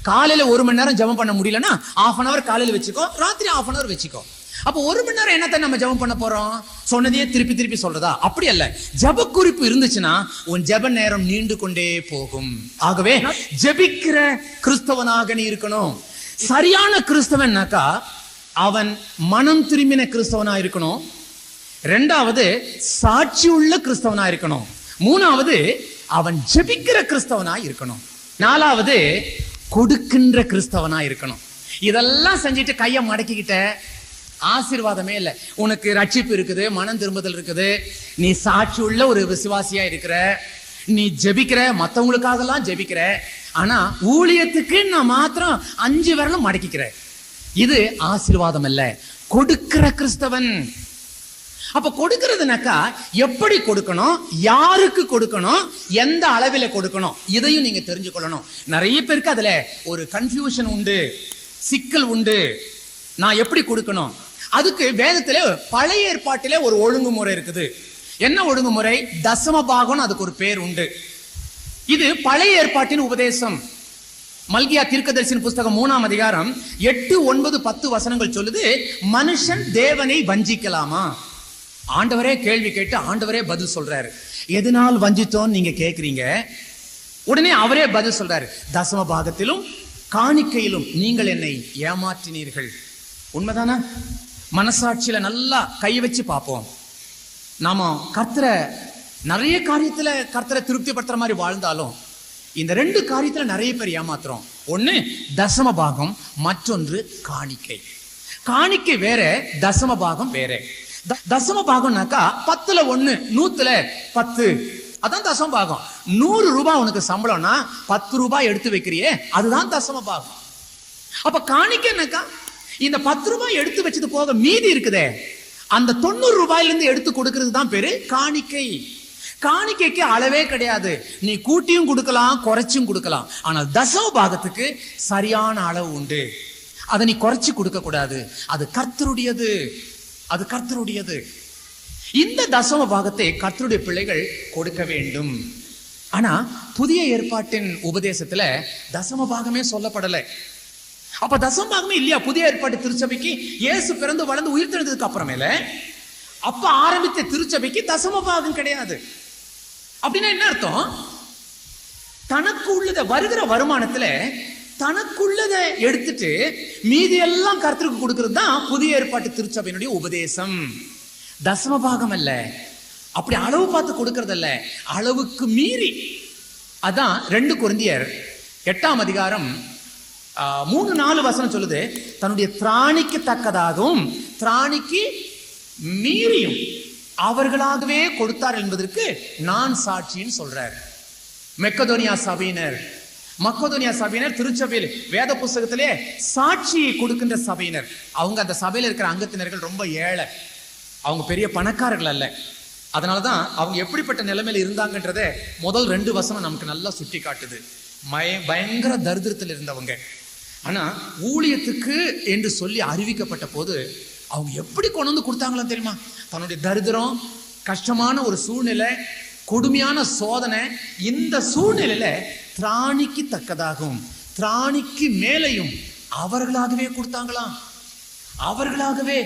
காலையில 1 மணி நேரம் ஜெபம் பண்ண முடியலன்னா 1/2 hour காலையில வச்சுக்கோ, ராத்திரி 1/2 hour வச்சுக்கோ. அப்ப 1 மணி நேரம் என்னத்தை நம்ம ஜெபம் பண்ண போறோம்? சொன்னதையே திருப்பி திருப்பி சொல்றதா? அப்படி அல்ல. ஜெப குறிப்பு இருந்துச்சுன்னா உன் ஜெப நேரம் நீண்டு கொண்டே போகும். ஆகவே ஜெபிக்கிற கிறிஸ்தவனாக நீ இருக்கணும். சரியான கிறிஸ்தவன்னாக்கா அவன் மனம் திரும்பின கிறிஸ்தவனா இருக்கணும், ரெண்டாவது சாட்சி உள்ள கிறிஸ்தவனா இருக்கணும், மூணாவது அவன் ஜெபிக்கிற கிறிஸ்தவனா இருக்கணும், நாலாவது கொடுக்கின்ற கிறிஸ்தவனா இருக்கணும். இதெல்லாம் செஞ்சுட்டு கையை மடக்கிக்கிட்ட ஆசீர்வாதமே இல்லை. உனக்கு ரட்சிப்பு இருக்குது, மனம் திரும்புதல் இருக்குது, நீ சாட்சி உள்ள ஒரு விசுவாசியா இருக்கிற, நீ ஜெபிக்கிற, மற்றவங்களுக்காக எல்லாம் ஜெபிக்கிற, ஆனா ஊழியத்துக்கு நான் மாத்திரம் 5 விரலும் மடக்கிக்கிற. இது ஆசீர்வாதம் அல்ல, கொடுக்கிற கிறிஸ்தவன். அப்ப கொடுக்கிறதுனாக்கா எப்படி கொடுக்கணும், யாருக்கு கொடுக்கணும், எந்த அளவில கொடுக்கணும், இதையும் நீங்க தெரிஞ்சுக்கொள்ளணும். நிறைய பேருக்கு அதுல ஒரு கன்ஃபியூஷன் உண்டு, சிக்கல் உண்டு. நான் எப்படி கொடுக்கணும்? அதுக்கு வேதத்திலே பழைய ஏற்பாட்டிலே ஒரு ஒழுங்குமுறை இருக்குது. என்ன ஒழுங்குமுறை? தசம பாகம், அதுக்கு ஒரு பேர் உண்டு. இது பழைய ஏற்பாட்டின் உபதேசம். மல்கியா தீர்க்கதரிசியின் புஸ்தகம் 3ஆம் அதிகாரம் 8, 9, 10 வசனங்கள் சொல்லுது, மனுஷன் தேவனை வஞ்சிக்கலாமா? ஆண்டவரே கேள்வி கேட்டு ஆண்டவரே பதில் சொல்றாரு. எதனால் வஞ்சித்தோம் நீங்க கேக்குறீங்க, உடனே அவரே பதில் சொல்றாரு, தசம பாகத்திலும் காணிக்கையிலும் நீங்கள் என்னை ஏமாற்றினீர்கள். உண்மைதானா? மனசாட்சியில நல்லா கை வச்சு பார்ப்போம். நாம கர்த்தரை நிறைய காரியத்துல கர்த்தரை திருப்திப்படுத்துற மாதிரி வாழ்ந்தாலும் இந்த 2 காரியத்துல நிறைய பேர் ஏமாத்துறோம். ஒண்ணு தசம பாகம், மற்றொன்று காணிக்கை. காணிக்கை வேற, தசம பாகம் வேற. தசம பாகம்னாக்கா 10ல் 1, 100ல் 10, அதான் தசம பாகம். 100 ரூபாய் உனக்கு சம்பளம்னா 10 ரூபாய் எடுத்து வைக்கிறியே, அதுதான் தசம பாகம். அப்ப காணிக்கைனாக்கா இந்த 10 ரூபாய் எடுத்து வச்சது போக மீதி இருக்குதே, அந்த 90 ரூபாயில இருந்து எடுத்து கொடுக்கிறது தான் பேரு காணிக்கை. காணிக்கைக்கு அளவே கிடையாது. நீ கூட்டியும் கொடுக்கலாம், குறைச்சும் கொடுக்கலாம். ஆனால் தசம பாகத்துக்கு சரியான அளவு உண்டு. அதை நீ குறைச்சு கொடுக்க கூடாது. அது கர்த்தருடையது, அது கர்த்தருடையது. இந்த தசம பாகத்தை கர்த்தருடைய பிள்ளைகள் கொடுக்க வேண்டும். ஆனா புதிய ஏற்பாட்டின் உபதேசத்துல தசம பாகமே சொல்லப்படலை. அப்ப தசம பாகமே இல்லையா புதிய ஏற்பாட்டு திருச்சபைக்கு? இயேசு பிறந்து வளர்ந்து உயிர் தெழுந்ததுக்கு அப்புறமேல அப்ப ஆரம்பித்த திருச்சபைக்கு தசம பாகம் கிடையாது. அப்படின்னா என்ன அர்த்தம்? தனக்கு உள்ளத வருகிற வருமானத்துல தனக்குள்ளதை எடுத்துட்டு மீதி எல்லாம் கர்த்தருக்கு கொடுக்கிறது தான் புதிய ஏற்பாட்டு திருச்சபையினுடைய உபதேசம். தசம பாகம் அல்ல, அப்படி அளவு பார்த்து கொடுக்கறது அல்ல, அளவுக்கு மீறி. அதான் 2 கொரிந்தியர் 8ஆம் அதிகாரம் 3-4 வசனம் சொல்லுது, தன்னுடைய திராணிக்கு தக்கதாகவும் திராணிக்கு மீறியும் அவர்களாகவே கொடுத்தார் என்பதற்கு நான் சாட்சின்னு சொல்றார். மக்கெதோனியா சபையினர் திருச்சபையில் வேத புஸ்தகத்திலே சாட்சியை கொடுக்கின்ற சபையினர். அவங்க அந்த சபையில இருக்கிற அங்கத்தினர்கள் ரொம்ப ஏழை, அவங்க பெரிய பணக்காரர்கள் அல்ல. அதனாலதான் அவங்க எப்படிப்பட்ட நிலைமையில இருந்தாங்கன்றத முதல் 2 வசனம் நமக்கு நல்லா சுட்டி காட்டுது. பயங்கர தரித்திரத்தில் இருந்தவங்க. ஆனா ஊழியத்துக்கு என்று சொல்லி அறிவிக்கப்பட்ட போது அவங்க எப்படி கொண்டு வந்து கொடுத்தாங்களோ தெரியுமா? தன்னுடைய தரித்திரம், கஷ்டமான ஒரு சூழ்நிலை, கொடுமையான சோதனை, இந்த சூழ்நிலையில திராணிக்கு தக்கதாகவும் திராணிக்கு மேலையும் அவர்களாகவே கொடுத்தாங்களாம். அவர்களாகவே.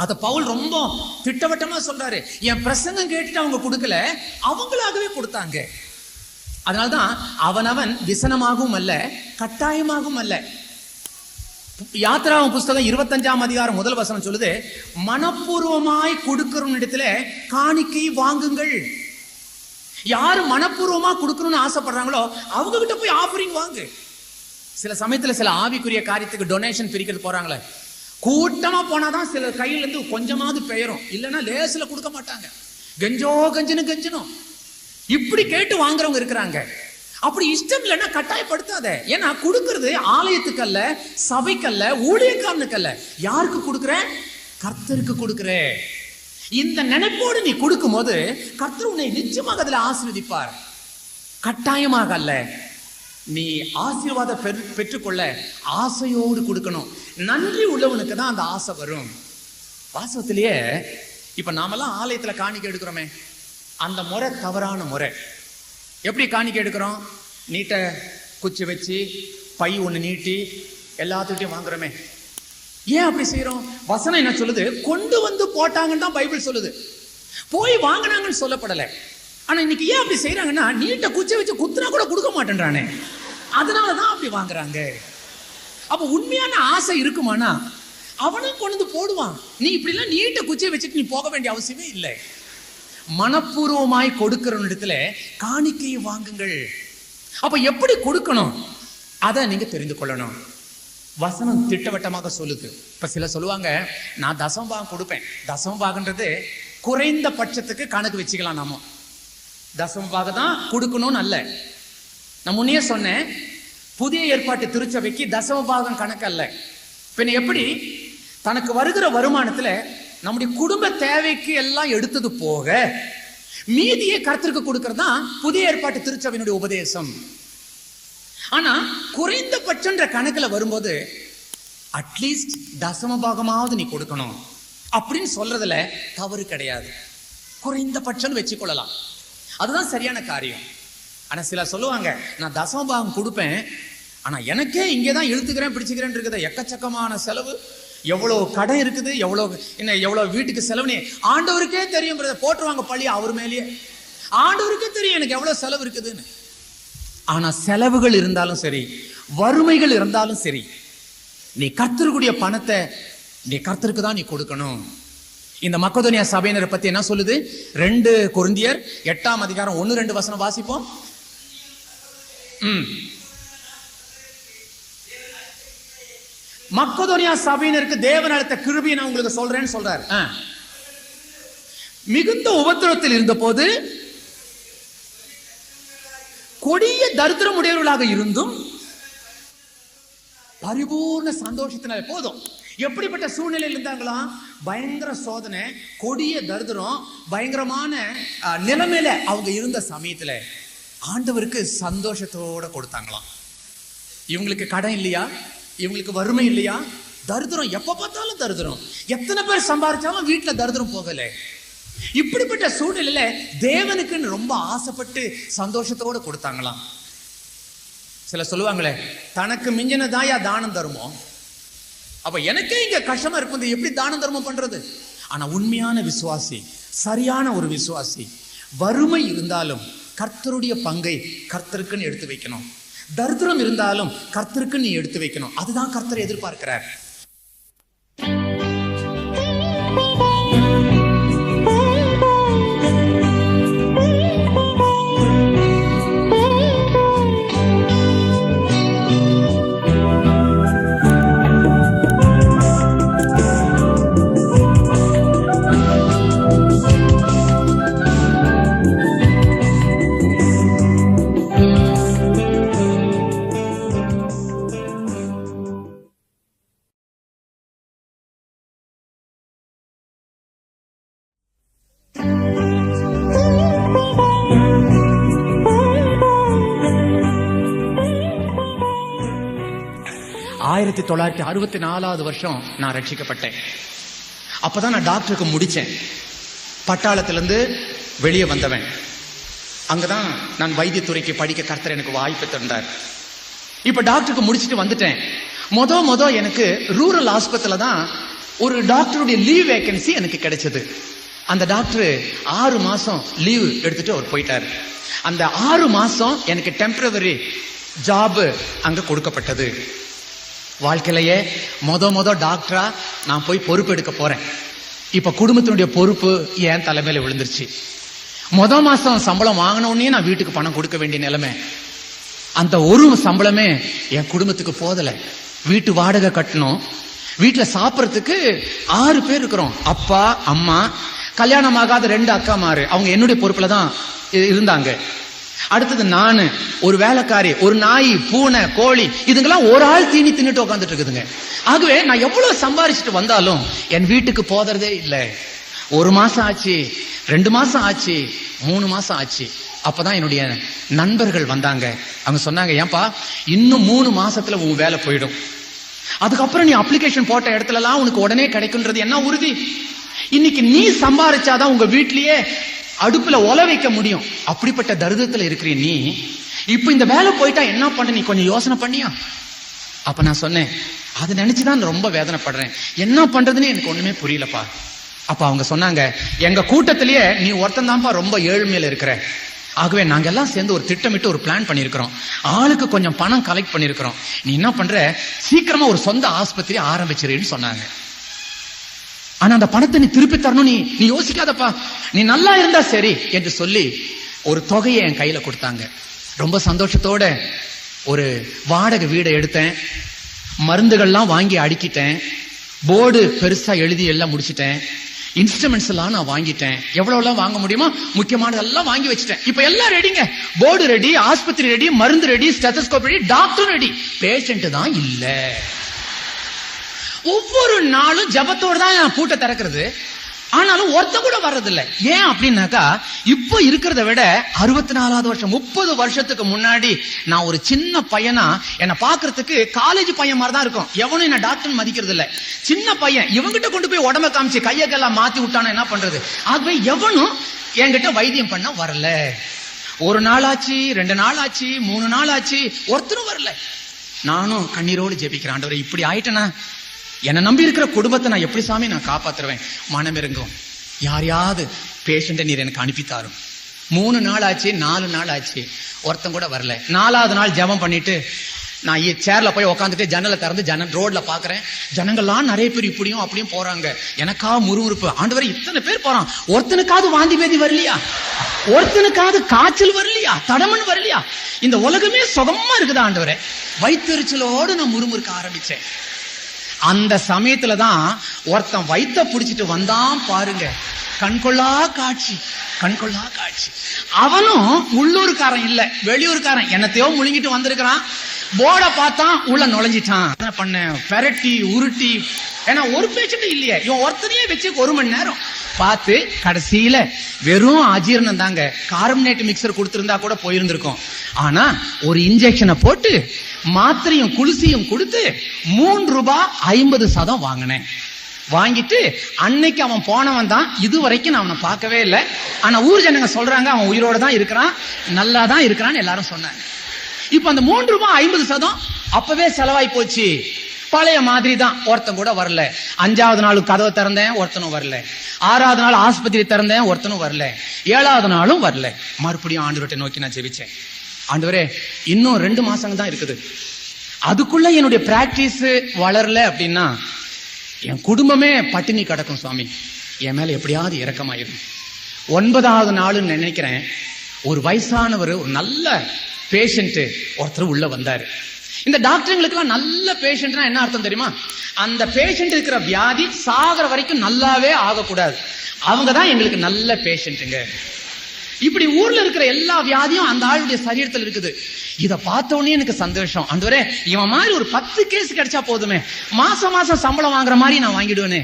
அத பவுல் ரொம்ப திட்டவட்டமா சொல்றாரு. என் பிரசங்கம் கேட்டுட்டு அவங்க கொடுக்கல, அவங்களாகவே கொடுத்தாங்க. அதனால்தான் அவனவன் விசனமாகவும் அல்ல, கட்டாயமாகவும் அல்ல. யாத்திராவும் புஸ்தகம் 25ஆம் அதிகாரம் 1 வசனம் சொல்லுது, மனப்பூர்வமாய் கொடுக்கிற இடத்துல காணிக்கை வாங்குங்கள். யாரு மனப்பூர்வமா கொடுக்கணும்னு ஆசைப்படுறாங்களோ அவங்க கிட்ட போய் ஆஃபரிங் வாங்கு. சில சமயத்துல சில ஆவிக்குரிய காரியத்துக்கு டொனேஷன் பிரிக்கிறது போறாங்களே, கூட்டமா போனாதான் சில கையில இருந்து கொஞ்சமாவது பெயரும், இல்லைன்னா லேசில கொடுக்க மாட்டாங்க. கெஞ்சணும் இப்படி கேட்டு வாங்குறவங்க இருக்கிறாங்க. அப்படி இஷ்டம் இல்லைன்னா கட்டாயப்படுத்தாத. ஏன்னா கொடுக்கறது ஆலயத்துக்கு அல்ல, சபைக்கு அல்ல, ஊழியக்காரனுக்கு அல்ல. யாருக்கு கொடுக்குற? கர்த்தருக்கு கொடுக்குற. இந்த நினைப்போடு நீ கொடுக்கும் போது கர்த்தர் உன்னை நிச்சயமாக அதுல ஆசீர்வதிப்பார். கட்டாயமாக அல்ல. நீ ஆசீர்வாதம் பெற்றுக்கொள்ள ஆசையோடு கொடுக்கணும். நன்றி உள்ளவனுக்கு தான் அந்த ஆசை வரும். வாசத்திலேயே இப்ப நாமெல்லாம் ஆலயத்துல காணிக்கை எடுக்கிறோமே, அந்த முறை தவறான முறை. எப்படி காணிக்கை எடுக்கிறோம்? நீட்ட குச்சி வச்சு பை ஒண்ணு நீட்டி எல்லாத்துக்கிட்டையும் வாங்குறோமே. ஏன் அப்படி செய்யறோம்? வசனம் என்ன சொல்லுது? கொண்டு வந்து போட்டாங்கன்னு தான் பைபிள் சொல்லுது, போய் வாங்கினாங்கன்னு சொல்லப்படலை. ஆனா இன்னைக்கு ஏன் அப்படி செய்யறாங்கன்னா, நீட்ட குச்சி வச்சு குத்துனா கூட கொடுக்க மாட்டேன்றானே, அதனாலதான் அப்படி வாங்குறாங்க. அப்ப உண்மையான ஆசை இருக்குமானா அவனும் கொண்டு வந்து போடுவான். நீ இப்படி எல்லாம் நீட்ட குச்சியை வச்சுட்டு நீ போக வேண்டிய அவசியமே இல்லை. மனப்பூர்வமாய் கொடுக்கிற இடத்துல காணிக்கையை வாங்குங்கள். அப்ப எப்படி கொடுக்கணும் அதை நீங்க தெரிந்து கொள்ளணும். வசனம் திட்டவட்டமாக சொல்லுது. இப்ப சில சொல்லுவாங்க, நான் தசமபாகம் கொடுப்பேன். தசமபாகன்றது குறைந்த பட்சத்துக்கு கணக்கு வச்சுக்கலாம். நாம தசமபாகம் தான் கொடுக்கணும்னு அல்ல. நான் முன்னே சொன்னேன், புதிய ஏற்பாட்டு திருச்சபைக்கு தசமபாகம் கணக்கு அல்ல. பின்ன எப்படி? தனக்கு வருகிற வருமானத்துல நம்முடைய குடும்ப தேவைக்கு எல்லாம் எடுத்தது போக மீதியை கர்த்தருக்கு கொடுக்கறதா புதிய ஏற்பாட்டு திருச்சபையினுடைய உபதேசம். ஆனா குறைந்தபட்சன்ற கணக்குல வரும்போது அட்லீஸ்ட் தசம பாகமாவது நீ கொடுக்கணும் அப்படின்னு சொல்றதுல தவறு கிடையாது. குறைந்தபட்சம் வச்சுக்கொள்ளலாம், அதுதான் சரியான காரியம். ஆனா சிலர் சொல்லுவாங்க, நான் தசம பாகம் கொடுப்பேன், ஆனா எனக்கே இங்கேதான் இழுத்துக்கிறேன் பிடிச்சுக்கிறேன் இருக்குது, எக்கச்சக்கமான செலவு, எவ்வளவு கடை இருக்குது, எவ்வளவு வீட்டுக்கு செலவு ஆண்டவருக்கே தெரியும். போட்டுருவாங்க பள்ளி அவர் மேலேயே. ஆண்டவருக்கே தெரியும் எனக்கு எவ்வளவு செலவு இருக்குதுன்னு. ஆனா செலவுகள் இருந்தாலும் சரி, வறுமைகள் இருந்தாலும் சரி, நீ கர்த்தருடைய பணத்தை நீ கர்த்தருக்கு தான் நீ கொடுக்கணும். இந்த மக்கெதோனியா சபையினரை பத்தி என்ன சொல்லுது? 2 கொரிந்தியர் 8ஆம் அதிகாரம் 1-2 வசனம் வாசிப்போம். மக்கெதோனியா சபையினருக்கு தேவன் அளித்த கிருபையை நான் உங்களுக்கு சொல்றேன்னு சொல்றாரு. மிகுந்த உபத்திரவத்தில் இருந்த போது கொடிய தரித்திரம் உடையவர்களாக இருந்தும் பரிபூர்ண சந்தோஷத்தினால போதும். எப்படிப்பட்ட சூழ்நிலையில் இருந்தாங்களாம்? பயங்கர சோதனை, கொடிய தரித்திரம், பயங்கரமான நிலைமையில அவங்க இருந்த சமயத்துல ஆண்டவருக்கு சந்தோஷத்தோட கொடுத்தாங்களாம். இவங்களுக்கு கடன் இல்லையா, இவங்களுக்கு வறுமை இல்லையா, தரித்திரம் எப்ப பார்த்தாலும் தரித்திரம், எத்தனை பேர் சம்பாதிச்சாலும் வீட்டுல தரித்திரம் போகல. இப்படிப்பட்ட சூழ்நிலையில தேவனுக்குன்னு ரொம்ப ஆசைப்பட்டு சந்தோஷத்தோட கொடுத்தாங்களாம். சில சொல்லுவாங்களே, தனக்கு மிஞ்சினதாயா தானம் தருமோ. அப்ப எனக்கே இங்க கஷ்டமா இருக்கும், எப்படி தானம் தர்மம் பண்றது? ஆனா உண்மையான விசுவாசி, சரியான ஒரு விசுவாசி, வறுமை இருந்தாலும் கர்த்தருடைய பங்கை கர்த்தருக்குன்னு எடுத்து வைக்கணும். தரித்திரம் இருந்தாலும் கர்த்தருக்கு நீ எடுத்து வைக்கணும். அதுதான் கர்த்தர் எதிர்பார்க்கிறார். ஆயிரத்தி 1964 வருஷம் நான் ரட்சிக்கப்பட்டேன். அப்பதான் நான் டாக்டருக்கு முடிச்சேன். பட்டாளத்திலிருந்து வெளியே வந்தவன். அங்கதான் நான் வைத்தியத்துறைக்கு படிக்க கர்த்தர் எனக்கு வாய்ப்பு தந்தார். இப்ப டாக்டருக்கு முடிச்சுட்டு வந்துட்டேன். மொத எனக்கு ரூரல் ஆஸ்பத்திரியில தான் ஒரு டாக்டருடைய லீவ் வேகன்சி எனக்கு கிடைச்சது. அந்த டாக்டர் 6 மாசம் லீவ் எடுத்துட்டு அவர் போயிட்டார். அந்த 6 மாசம் எனக்கு டெம்பரவரி ஜாப் அங்க கொடுக்கப்பட்டது. வாழ்க்கையிலேயே மொத டாக்டரா நான் போய் பொறுப்பு எடுக்க போறேன். இப்ப குடும்பத்தினுடைய பொறுப்பு என் தலைமையில விழுந்துருச்சு. மாசம் சம்பளம் வாங்கினோடனே நான் வீட்டுக்கு பணம் கொடுக்க வேண்டிய நிலைமை. அந்த ஒரு சம்பளமே என் குடும்பத்துக்கு போதல. வீட்டு வாடகை கட்டணும், வீட்டுல சாப்பிடறதுக்கு 6 பேர் இருக்கிறோம். அப்பா, அம்மா, கல்யாணம் ஆகாத 2 அக்காமாரு, அவங்க என்னுடைய பொறுப்புல தான் இருந்தாங்க. அடுத்தது நானு, ஒரு வேலைக்காரி, ஒரு நாய், பூனை, கோழி, இதுங்கெல்லாம் ஒரு ஆள் தீனி தின்னுட்டு உட்காந்துட்டு இருக்குதுங்க. ஆகவே நான் எவ்வளவு சம்பாரிச்சுட்டு வந்தாலும் என் வீட்டுக்கு போதறதே இல்லை. 1 மாசம் ஆச்சு, 2 மாசம் ஆச்சு, 3 மாசம் ஆச்சு. அப்பதான் என்னுடைய நண்பர்கள் வந்தாங்க. அவங்க சொன்னாங்க, ஏன்பா இன்னும் 3 மாசத்துல உன் வேலை போயிடும், அதுக்கப்புறம் நீ அப்ளிகேஷன் போட்ட இடத்துல எல்லாம் உனக்கு உடனே கிடைக்கும்ன்றது என்ன உறுதி? இன்னைக்கு நீ சம்பாரிச்சாதான் உங்க வீட்லயே அடுப்புல ஒல வைக்க முடியும். அப்படிப்பட்ட தரித்திரத்துல இருக்கிற நீ இப்ப இந்த வேலை போயிட்டா என்ன பண்ண, நீ கொஞ்சம் யோசனை பண்ணியா? அப்ப நான் சொன்னேன், அதை நினைச்சுதான் ரொம்ப வேதனைப்படுறேன், என்ன பண்றதுன்னு எனக்கு ஒண்ணுமே புரியலப்பா. அப்ப அவங்க சொன்னாங்க, எங்க கூட்டத்திலேயே நீ ஒருத்தன் தான்ப்பா ரொம்ப ஏழ்மையில இருக்கிற. ஆகவே நாங்க எல்லாம் சேர்ந்து ஒரு திட்டமிட்டு ஒரு பிளான் பண்ணிருக்கிறோம். ஆளுக்கு கொஞ்சம் பணம் கலெக்ட் பண்ணிருக்கிறோம். நீ என்ன பண்ற, சீக்கிரமா ஒரு சொந்த ஆஸ்பத்திரி ஆரம்பிச்சிருன்னு சொன்னாங்க. ஆனா அந்த பணத்தை நீ திருப்பி தரணும், நீ யோசிக்காதப்பா, நீ நல்லா இருந்தா சரி என்று சொல்லி ஒரு தொகையை என் கையில கொடுத்தாங்க. ரொம்ப சந்தோஷத்தோட ஒரு வாடகை வீடை எடுத்தேன். மருந்துகள்லாம் வாங்கி அடுக்கிட்டேன். போர்டு பெருசா எழுதி எல்லாம் முடிச்சிட்டேன். இன்ஸ்ட்ருமெண்ட்ஸ் எல்லாம் நான் வாங்கிட்டேன். எவ்வளவு வாங்க முடியுமோ முக்கியமானதெல்லாம் வாங்கி வச்சுட்டேன். இப்ப எல்லாம் ரெடிங்க. போர்டு ரெடி, ஆஸ்பத்திரி ரெடி, மருந்து ready, stethoscope ready, doctor ready. Patient தான் இல்ல. ஒவ்வொரு நாளும் ஜபத்தோடு தான் நான் பூட்டை திறக்கிறது. ஆனாலும் ஒருத்த கூட வர்றதில்லை. ஏன் அப்படின்னாக்கா, இப்போ இருக்கிறத விட 64வது வருஷம் 30 வருஷத்துக்கு முன்னாடி நான் ஒரு சின்ன பையனா என்னை பாக்குறதுக்கு காலேஜ் பையன் மாதிரி தான் இருக்கும். எவனும் என்ன டாக்டர் மதிக்கிறது இல்லை. சின்ன பையன், இவங்கிட்ட கொண்டு போய் உடம்ப காமிச்சு கையெல்லாம் மாத்தி விட்டானா என்ன பண்றது? ஆகவே எவனும் என்கிட்ட வைத்தியம் பண்ண வரல. 1 நாள் ஆச்சு, 2 நாள் ஆச்சு, 3 நாள் ஆச்சு, ஒருத்தரும் வரல. நானும் கண்ணீரோடு ஜெபிக்கிறேன், ஆண்டவரே இப்படி ஆயிட்டேனா, என்னை நம்பி இருக்கிற குடும்பத்தை நான் எப்படி சாமி நான் காப்பாத்துருவேன்? மனம் இறங்கும், யாரையாவது பேஷண்ட்டை நீர் எனக்கு அனுப்பித்தாரும். 3 நாள் ஆச்சு, 4 நாள் ஆச்சு, ஒருத்தன் கூட வரல. 4வது நாள் ஜெபம் பண்ணிட்டு நான் சேர்ல போய் உட்காந்துட்டு ஜன்னலை திறந்து ரோட்ல பாக்குறேன். ஜனங்கள்லாம் நிறைய பேர் இப்படியும் அப்படியும் போறாங்க. எனக்கா முறுமுறுப்பு, ஆண்டவரே இத்தனை பேர் போறான், ஒருத்தனுக்காவது வாந்தி பேதி வரலையா? ஒருத்தனுக்காவது காய்ச்சல் வரலையா? தடமன் வரலையா? இந்த உலகமே சுகமா இருக்குதா ஆண்டவரே? வயிற்றுச்சலோடு நான் முறுமுறுக்க ஆரம்பிச்சேன். அந்த சமயத்துலதான் ஒருத்தன் வயிற்ற பிடிச்சிட்டு வந்தான் பாருங்க. கண்கொள்ளா காட்சி, கண்கொள்ளா காட்சி. அவனும் உள்ளூர்காரன் இல்ல, வெளியூர்காரன். என்னத்தையோ முழுங்கிட்டு வந்திருக்கிறான். போர்டை பார்த்தான், உள்ள நுழைஞ்சிட்டான். என்ன பண்ண, பெரட்டி உருட்டி, ஏன்னா ஒரு பேஷண்ட் இல்லையே, இவன் ஒருத்தனையே வச்சு 1 மணி நேரம் பார்த்து கடைசியில வெறும் அஜீரணம் தாங்க. கார்பனேட் மிக்சர் கொடுத்திருந்தா கூட போயிருந்திருக்கும். ஆனா ஒரு இன்ஜெக்ஷனை போட்டு மாத்திரையும் குளிசியும் கொடுத்து 3 ரூபாய் 50 வாங்கினேன். வாங்கிட்டு அன்னைக்கு அவன் போனவன் தான். இதுவரைக்கும் நான் அவனை பார்க்கவே இல்லை. ஆனா ஊர் ஜனங்க சொல்றாங்க அவன் உயிரோட தான் இருக்கிறான், நல்லா தான் இருக்கிறான்னு எல்லாரும் சொன்னாங்க. இப்ப அந்த 3 ரூபாய் 50 அப்பவே செலவாய் போச்சு. பழைய மாதிரி தான். ஒருத்தன் கூட வரல. 5வது நாள் கதவை திறந்தேன், ஒருத்தனும் வரல. 6வது நாள் ஆஸ்பத்திரி திறந்தேன், ஒருத்தனும் வரல. 7வது நாளும் வரல. மறுபடியும் ஆண்டவரை நோக்கி நான் ஜெபிச்சேன். ஆண்டவரே, இன்னும் 2 மாசங்க தான் இருக்குது. அதுக்குள்ள என்னுடைய பிராக்டிஸ் வளரல அப்படின்னா என் குடும்பமே பட்டினி கிடக்கும் சுவாமி. என் மேல எப்படியாவது இரக்கமாயிரும். 9வது நாள்னு நினைக்கிறேன், ஒரு வயசானவர், ஒரு நல்ல பேஷண்ட் ஒருத்தர் உள்ள வந்தாரு. இந்த டாக்டருங்களுக்கெல்லாம் நல்ல பேஷண்ட்னா என்ன அர்த்தம் தெரியுமா? அந்த பேஷண்ட் இருக்கிற வியாதி சாகிற வரைக்கும் நல்லாவே ஆகக்கூடாது. அவங்க தான் எங்களுக்கு நல்ல பேஷண்ட்டுங்க. இப்படி ஊர்ல இருக்கிற எல்லா வியாதியும் அந்த ஆளுடைய சரீரத்தில் இருக்குது. இத பார்த்த உடனே எனக்கு சந்தோஷம். ஆண்டவரே, இவன் மாதிரி ஒரு 10 கேஸ் கிடைச்சா போதுமே, மாசம் மாசம் சம்பளம் வாங்குற மாதிரி நான் வாங்கிடுவேனே.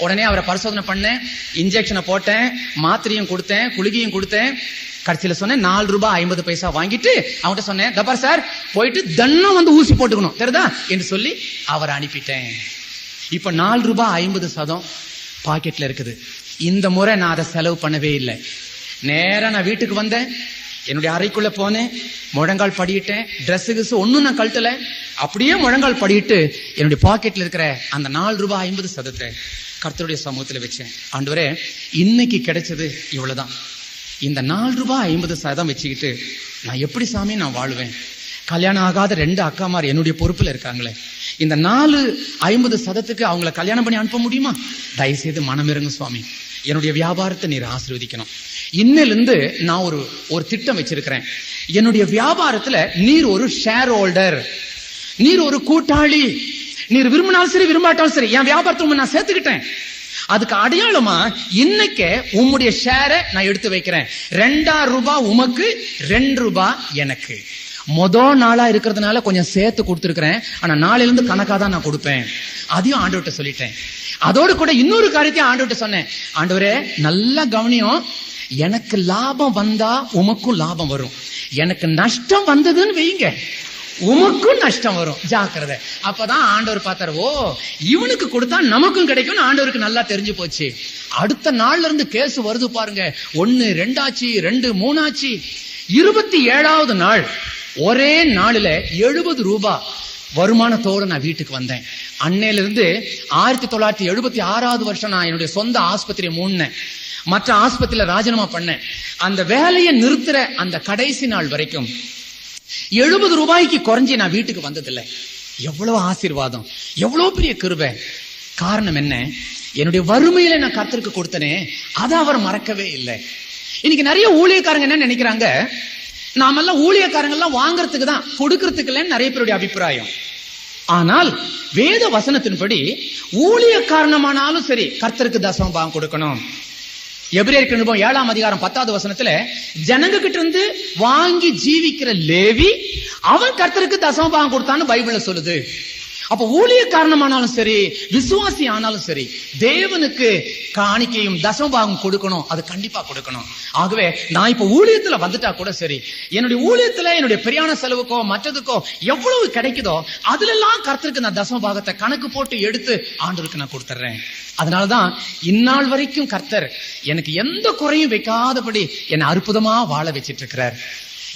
உடனே அவரை பரிசோதனை பண்ணேன், இன்ஜெக்ஷனை போட்டேன், மாத்திரையும் கொடுத்தேன், குளிகையும் கொடுத்தேன். கடைசியில சொன்னேன் 4 ரூபாய் 50 வாங்கிட்டு அவன்கிட்ட சொன்னேன், தப்பார் சார், போயிட்டு தன்னம் வந்து ஊசி போட்டுக்கணும் தெரியுதா என்று சொல்லி அவரை அனுப்பிட்டேன். இப்ப 4 ரூபாய் 50 பாக்கெட்ல இருக்குது. இந்த முறை நான் அதை செலவு பண்ணவே இல்லை. நேரா நான் வீட்டுக்கு வந்தேன், என்னுடைய அறைக்குள்ள போனேன், முழங்கால் படியிட்டேன். ட்ரெஸ்ஸுக்கு ஒன்னும் நான் கழட்டல, அப்படியே முழங்கால் படிட்டு என்னுடைய பாக்கெட்ல இருக்கிற அந்த 4 ரூபாய் 50 கர்த்தருடைய சமூகத்துல வச்சேன். ஆண்டவரே, இன்னைக்கு கிடைச்சது இவ்வளவுதான். இந்த 4 ரூபாய் 50 வச்சுக்கிட்டு நான் எப்படி சாமி நான் வாழுவேன்? கல்யாணம் ஆகாத 2 அக்காமார் என்னுடைய பொறுப்புல இருக்காங்களே, இந்த 4.50 அவங்கள கல்யாணம் பண்ணி அனுப்ப முடியுமா? தயவுசெய்து மனம் இருங்க சுவாமி, என்னுடைய வியாபாரத்தை நீர் ஆசீர்வதிக்கணும். இன்னிலிருந்து நான் ஒரு திட்டம் வச்சிருக்கிறேன். என்னுடைய வியாபாரத்துல நீர் ஒரு ஷேர் ஹோல்டர், நீர் ஒரு கூட்டாளி. நீர் விரும்பினாலும் சரி விரும்பாட்டாலும் சரி, என் வியாபாரத்தை நான் சேர்த்துக்கிட்டேன். அதுக்கு அடையாளமா இன்னைக்கு உம்முடைய ஷேரை நான் எடுத்து வைக்கிறேன். 2 ரூபாய் உமக்கு, 2 ரூபாய் எனக்கு. முதல் நாளா இருக்கிறதுனால கொஞ்சம் சேர்த்து கொடுத்துருக்கிறேன். ஆனா நாளையில இருந்து கணக்கா தான் நான் கொடுப்பேன். அதையும் ஆண்டவர்கிட்ட சொல்லிட்டேன். அதோடு கூட இன்னொரு காரியத்தையும் ஆண்டவர்கிட்ட சொன்னேன். ஆண்டவரே, நல்லா கவனியும், எனக்கு லாபம் வந்தா உமக்கும் லாபம் வரும், எனக்கு நஷ்டம் வந்ததுன்னு வைங்க உமக்கும் நஷ்டம் வரும், ஜாக்கிரதை. அப்பதான் ஆண்டவர் பார்த்தாரு, ஓ இவனுக்கு கொடுத்தா நமக்கும் கிடைக்கும். ஆண்டவருக்கு நல்லா தெரிஞ்சு போச்சு. அடுத்த நாள்ல இருந்து கேஸ் வருது பாருங்க. 1, 2 ஆச்சு, 2, 3 ஆச்சு. 27வது நாள் ஒரே நாளில 70 ரூபாய் வருமானத்தோடு நான் வீட்டுக்கு வந்தேன். அன்னையில இருந்து 1976வது வருஷம் நான் என்னுடைய சொந்த ஆஸ்பத்திரியை மூடினேன். மற்ற ஆஸ்பத்திரியில ராஜினாமா பண்ணேன். அந்த வேலையை நிறுத்துற அந்த கடைசி நாள் வரைக்கும் 70 ரூபாய்க்கு குறைஞ்சி நான் வீட்டுக்கு வந்ததில்லை. எவ்வளவு ஆசீர்வாதம், எவ்வளவு பெரிய கிருபை. காரணம் என்ன? என்னுடைய வறுமையில நான் கர்த்தருக்கு கொடுத்தனே, அதை அவர் மறக்கவே இல்லை. இன்னைக்கு நிறைய ஊழியக்காரங்க என்ன நினைக்கிறாங்க, நாமெல்லாம் ஊழியக்காரங்க எல்லாம் வாங்கறதுக்கு தான், கொடுக்கறதுக்கு இல்லைன்னு நிறைய பேருடைய அபிப்பிராயம். ஆனால் வேத வசனத்தின்படி ஊழியக்காரனமானாலும் சரி கர்த்தருக்கு தசமபாகம் கொடுக்கணும். எபிரேயருக்கு நிருபம் 7ஆம் அதிகாரம் 10வது வசனத்துல, ஜனங்க கிட்ட இருந்து வாங்கி ஜீவிக்கிற லேவி அவன் கர்த்தருக்கு தசமபாகம் கொடுத்தான்னு பைபிள்ல சொல்லுது. அப்ப ஊழியக்காரனமானாலும் சரி விசுவாசி ஆனாலும் சரி தேவனுக்கு காணிக்கையும் தசமபாகம் கொடுக்கணும், அது கண்டிப்பா கொடுக்கணும். ஆகவே நான் இப்ப ஊழியத்துல வந்துட்டா கூட சரி, என்னுடைய ஊழியத்துல என்னுடைய பிரயாண செலவுக்கோ மற்றதுக்கோ எவ்வளவு கிடைக்குதோ அதுல எல்லாம் கர்த்தருக்கு நான் தசமபாகத்தை கணக்கு போட்டு எடுத்து ஆண்டவருக்கு நான் கொடுத்துறேன். அதனாலதான் இந்நாள் வரைக்கும் கர்த்தர் எனக்கு எந்த குறையும் வைக்காதபடி என்னை அற்புதமா வாழ வச்சிட்டு இருக்கிறார்.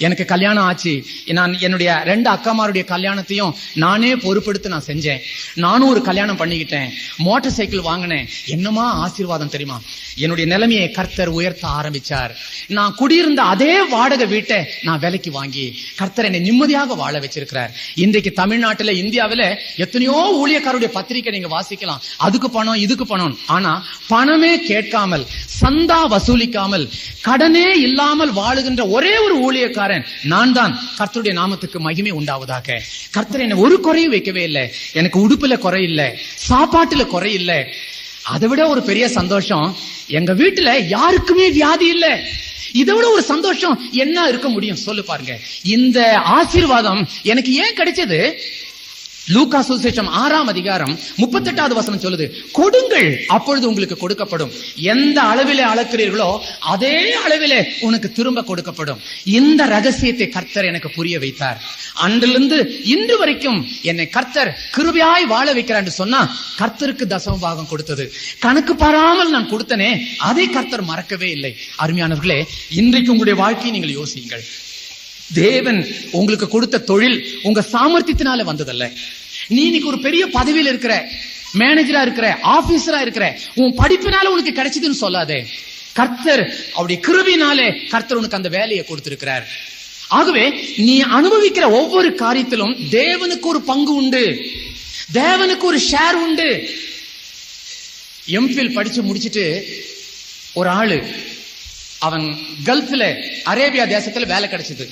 எனக்கு கல்யாணம் ஆச்சு. நான் என்னுடைய 2 அக்காமாருடைய கல்யாணத்தையும் நானே பொறுப்பெடுத்து நான் செஞ்சேன். நானும் ஒரு கல்யாணம் பண்ணிக்கிட்டேன். மோட்டார் சைக்கிள் வாங்கினேன். என்னமா ஆசீர்வாதம் தெரியுமா? என்னுடைய நிலைமையை கர்த்தர் உயர்த்த ஆரம்பிச்சார். நான் குடியிருந்த அதே வாடகை வீட்டை நான் விலைக்கு வாங்கி கர்த்தர் என்னை நிம்மதியாக வாழ வச்சிருக்கிறார். இன்றைக்கு தமிழ்நாட்டில் இந்தியாவில் எத்தனையோ ஊழியக்காரருடைய பத்திரிகை நீங்க வாசிக்கலாம், அதுக்கு பணம் இதுக்கு பணம். ஆனா பணமே கேட்காமல், சந்தா வசூலிக்காமல், கடனே இல்லாமல் வாழுகின்ற ஒரே ஒரு ஊழியக்காரன் நான் தான். கர்த்தருடைய நாமத்துக்கு மகிமை உண்டாவதாக. கர்த்தர் என்னை ஒரு குறையும் வைக்கவே இல்லை. எனக்கு உடுப்புல குறை இல்லை, சாப்பாட்டுல குறை இல்லை. அதை விட ஒரு பெரிய சந்தோஷம், எங்க வீட்டுல யாருக்குமே வியாதி இல்லை. இதை விட ஒரு சந்தோஷம் என்ன இருக்க முடியும் சொல்லு பாருங்க. இந்த ஆசீர்வாதம் எனக்கு ஏன் கிடைச்சது? லூக்கா சுவிசேஷம் 6ஆம் அதிகாரம் 38வது வசனம் சொல்லுது, கொடுங்கள் அப்பொழுது உங்களுக்கு கொடுக்கப்படும், எந்த அளவிலே அளக்கிறீர்களோ அதே அளவிலே உனக்கு திரும்ப கொடுக்கப்படும். இந்த ரகசியத்தை கர்த்தர் எனக்கு புரிய வைத்தார். அன்றிலிருந்து இன்று வரைக்கும் என்னை கர்த்தர் கிருபையாய் வாழ வைக்கிறான்னு சொன்னா, கர்த்தருக்கு தசம பாகம் கொடுத்தது கணக்கு பாராமல் நான் கொடுத்தனே, அதை கர்த்தர் மறக்கவே இல்லை. அருமையானவர்களே, இன்றைக்கு உங்களுடைய வாழ்க்கையை நீங்கள் யோசியுங்கள். தேவன் உங்களுக்கு கொடுத்த தொழில் உங்க சாமர்த்தியத்தினால வந்ததல்ல. நீ இன்னைக்கு ஒரு பெரிய பதவியில் இருக்கிற, மேனேஜரா இருக்கிற, ஆபீசரா இருக்கிற, உன் படிப்பினால உனக்கு கிடைச்சதுன்னு சொல்லாதே. கர்த்தர் அவருடைய கிருபையினாலே கர்த்தர் உனக்கு அந்த வேலையை கொடுத்திருக்கிறார். ஆகவே நீ அனுபவிக்கிற ஒவ்வொரு காரியத்திலும் தேவனுக்கு ஒரு பங்கு உண்டு, தேவனுக்கு ஒரு ஷேர் உண்டு. எம்பில் படிச்சு முடிச்சிட்டு ஒரு ஆளு, அவன் கல்ஃப்ல அரேபியா தேசத்துல வேலை கிடைச்சது.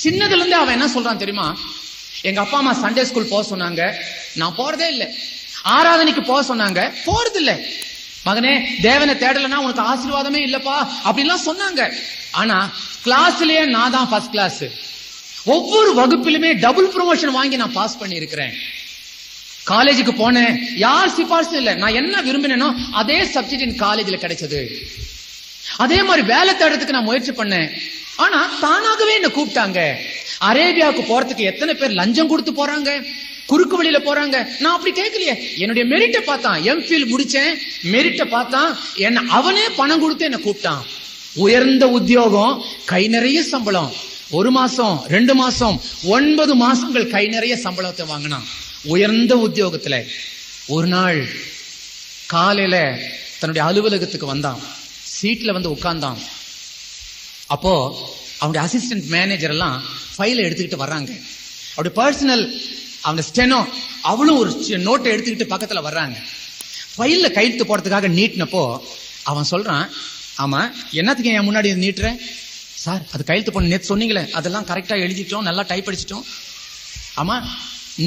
சின்னதுல இருந்து அவன் என்ன சொல்றான் தெரியுமா? எங்க அப்பா அம்மா சண்டே ஸ்கூல் போக சொன்னாங்க, நான் போறதே இல்லை. ஆராதனைக்கு போக சொன்னாங்க, போறது இல்லை. மகனே, தேவனை தேடலன்னா உனக்கு ஆசீர்வாதமே இல்லப்பா அப்படின்லாம் சொன்னாங்க. ஆனா கிளாஸ்லயே நான் தான் ஃபர்ஸ்ட் கிளாஸ். ஒவ்வொரு வகுப்பிலுமே டபுள் ப்ரமோஷன் வாங்கி நான் பாஸ் பண்ணி இருக்கிறேன். காலேஜுக்கு போனேன், யார் சிபாரிசு இல்லை. நான் என்ன விரும்பினேனோ அதே சப்ஜெக்ட் என் காலேஜ்ல கிடைச்சது. அதே மாதிரி வேலை தேடுறதுக்கு நான் முயற்சி பண்ணேன். ஆனா தானாகவே என்ன கூப்பிட்டாங்க. அரேபியாவுக்கு போறதுக்கு எத்தனை பேர் லஞ்சம் கொடுத்து போறாங்க, குறுக்கு வழியில போறாங்க. நான் அப்படி கேட்கலையே. என்னுடைய மெரிட்டை பார்த்தான். எம்பில் முடிச்சேன், மெரிட்டை பார்த்தான். என்ன அவனே பணம் கொடுத்து என்ன கூப்பிட்டான். உயர்ந்த உத்தியோகம், கை நிறைய சம்பளம். 1 மாசம் 2 மாசம் 9 மாசங்கள் கை நிறைய சம்பளத்தை வாங்கினான் உயர்ந்த உத்தியோகத்துல. ஒரு நாள் காலையில தன்னுடைய அலுவலகத்துக்கு வந்தான். சீட்ல வந்து உட்கார்ந்தான். அப்போ அவனுடைய அசிஸ்டன்ட் மேனேஜர் எல்லாம் ஃபைலை எடுத்துக்கிட்டு வர்றாங்க. அவருடைய பர்சனல், அவனுடைய ஸ்டெனோ, அவளும் ஒரு நோட்டை எடுத்துக்கிட்டு பக்கத்துல வர்றாங்க. ஃபைல்ல கையெழுத்து போடுறதுக்காக நீட்டினப்போ அவன் சொல்றான், ஆமா என்னத்துக்கு என் முன்னாடி நீட்டுற? சார், அது கையெழுத்து போன நேற்று சொன்னீங்களே, அதெல்லாம் கரெக்டா எழுதிட்டோம், நல்லா டைப் அடிச்சிட்டோம். ஆமா,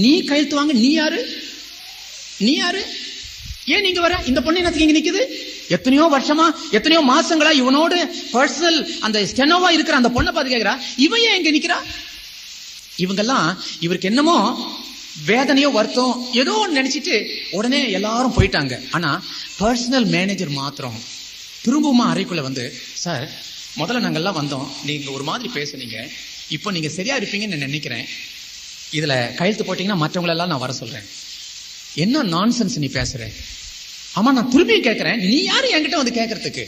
நீ கையெழுத்து வாங்க, நீ யாரு? நீ யாரு? ஏன் நீங்க வர? இந்த பொண்ணு என்னத்துக்கு இங்க நிக்குது? எத்தனையோ வருஷமா, எத்தனையோ மாசங்களா இவனோடு பர்சனல் அந்த ஸ்டெனோவா இருக்கிற அந்த பொண்ணை பார்த்து கேட்கிறா, இவன் ஏன் இங்க நிக்கிறா? இவங்கெல்லாம் இவருக்கு என்னமோ வேதனையோ வருத்தம் ஏதோ நினைச்சிட்டு உடனே எல்லாரும் போயிட்டாங்க. ஆனா பர்சனல் மேனேஜர் மாத்திரம் திரும்பவுமா அறைக்குள்ள வந்து, சார், முதல்ல நாங்கெல்லாம் வந்தோம், நீங்க ஒரு மாதிரி பேசுனீங்க, இப்போ நீங்க சரியா இருப்பீங்கன்னு நான் நினைக்கிறேன். இதுல கையெழுத்து போட்டீங்கன்னா மற்றவங்களெல்லாம் நான் வர சொல்றேன். என்ன நான்சென்ஸ் நீ பேசுற? ஆமா, நான் திரும்பியும் கேட்கிறேன், நீ யாரு என்கிட்ட வந்து கேட்கறதுக்கு?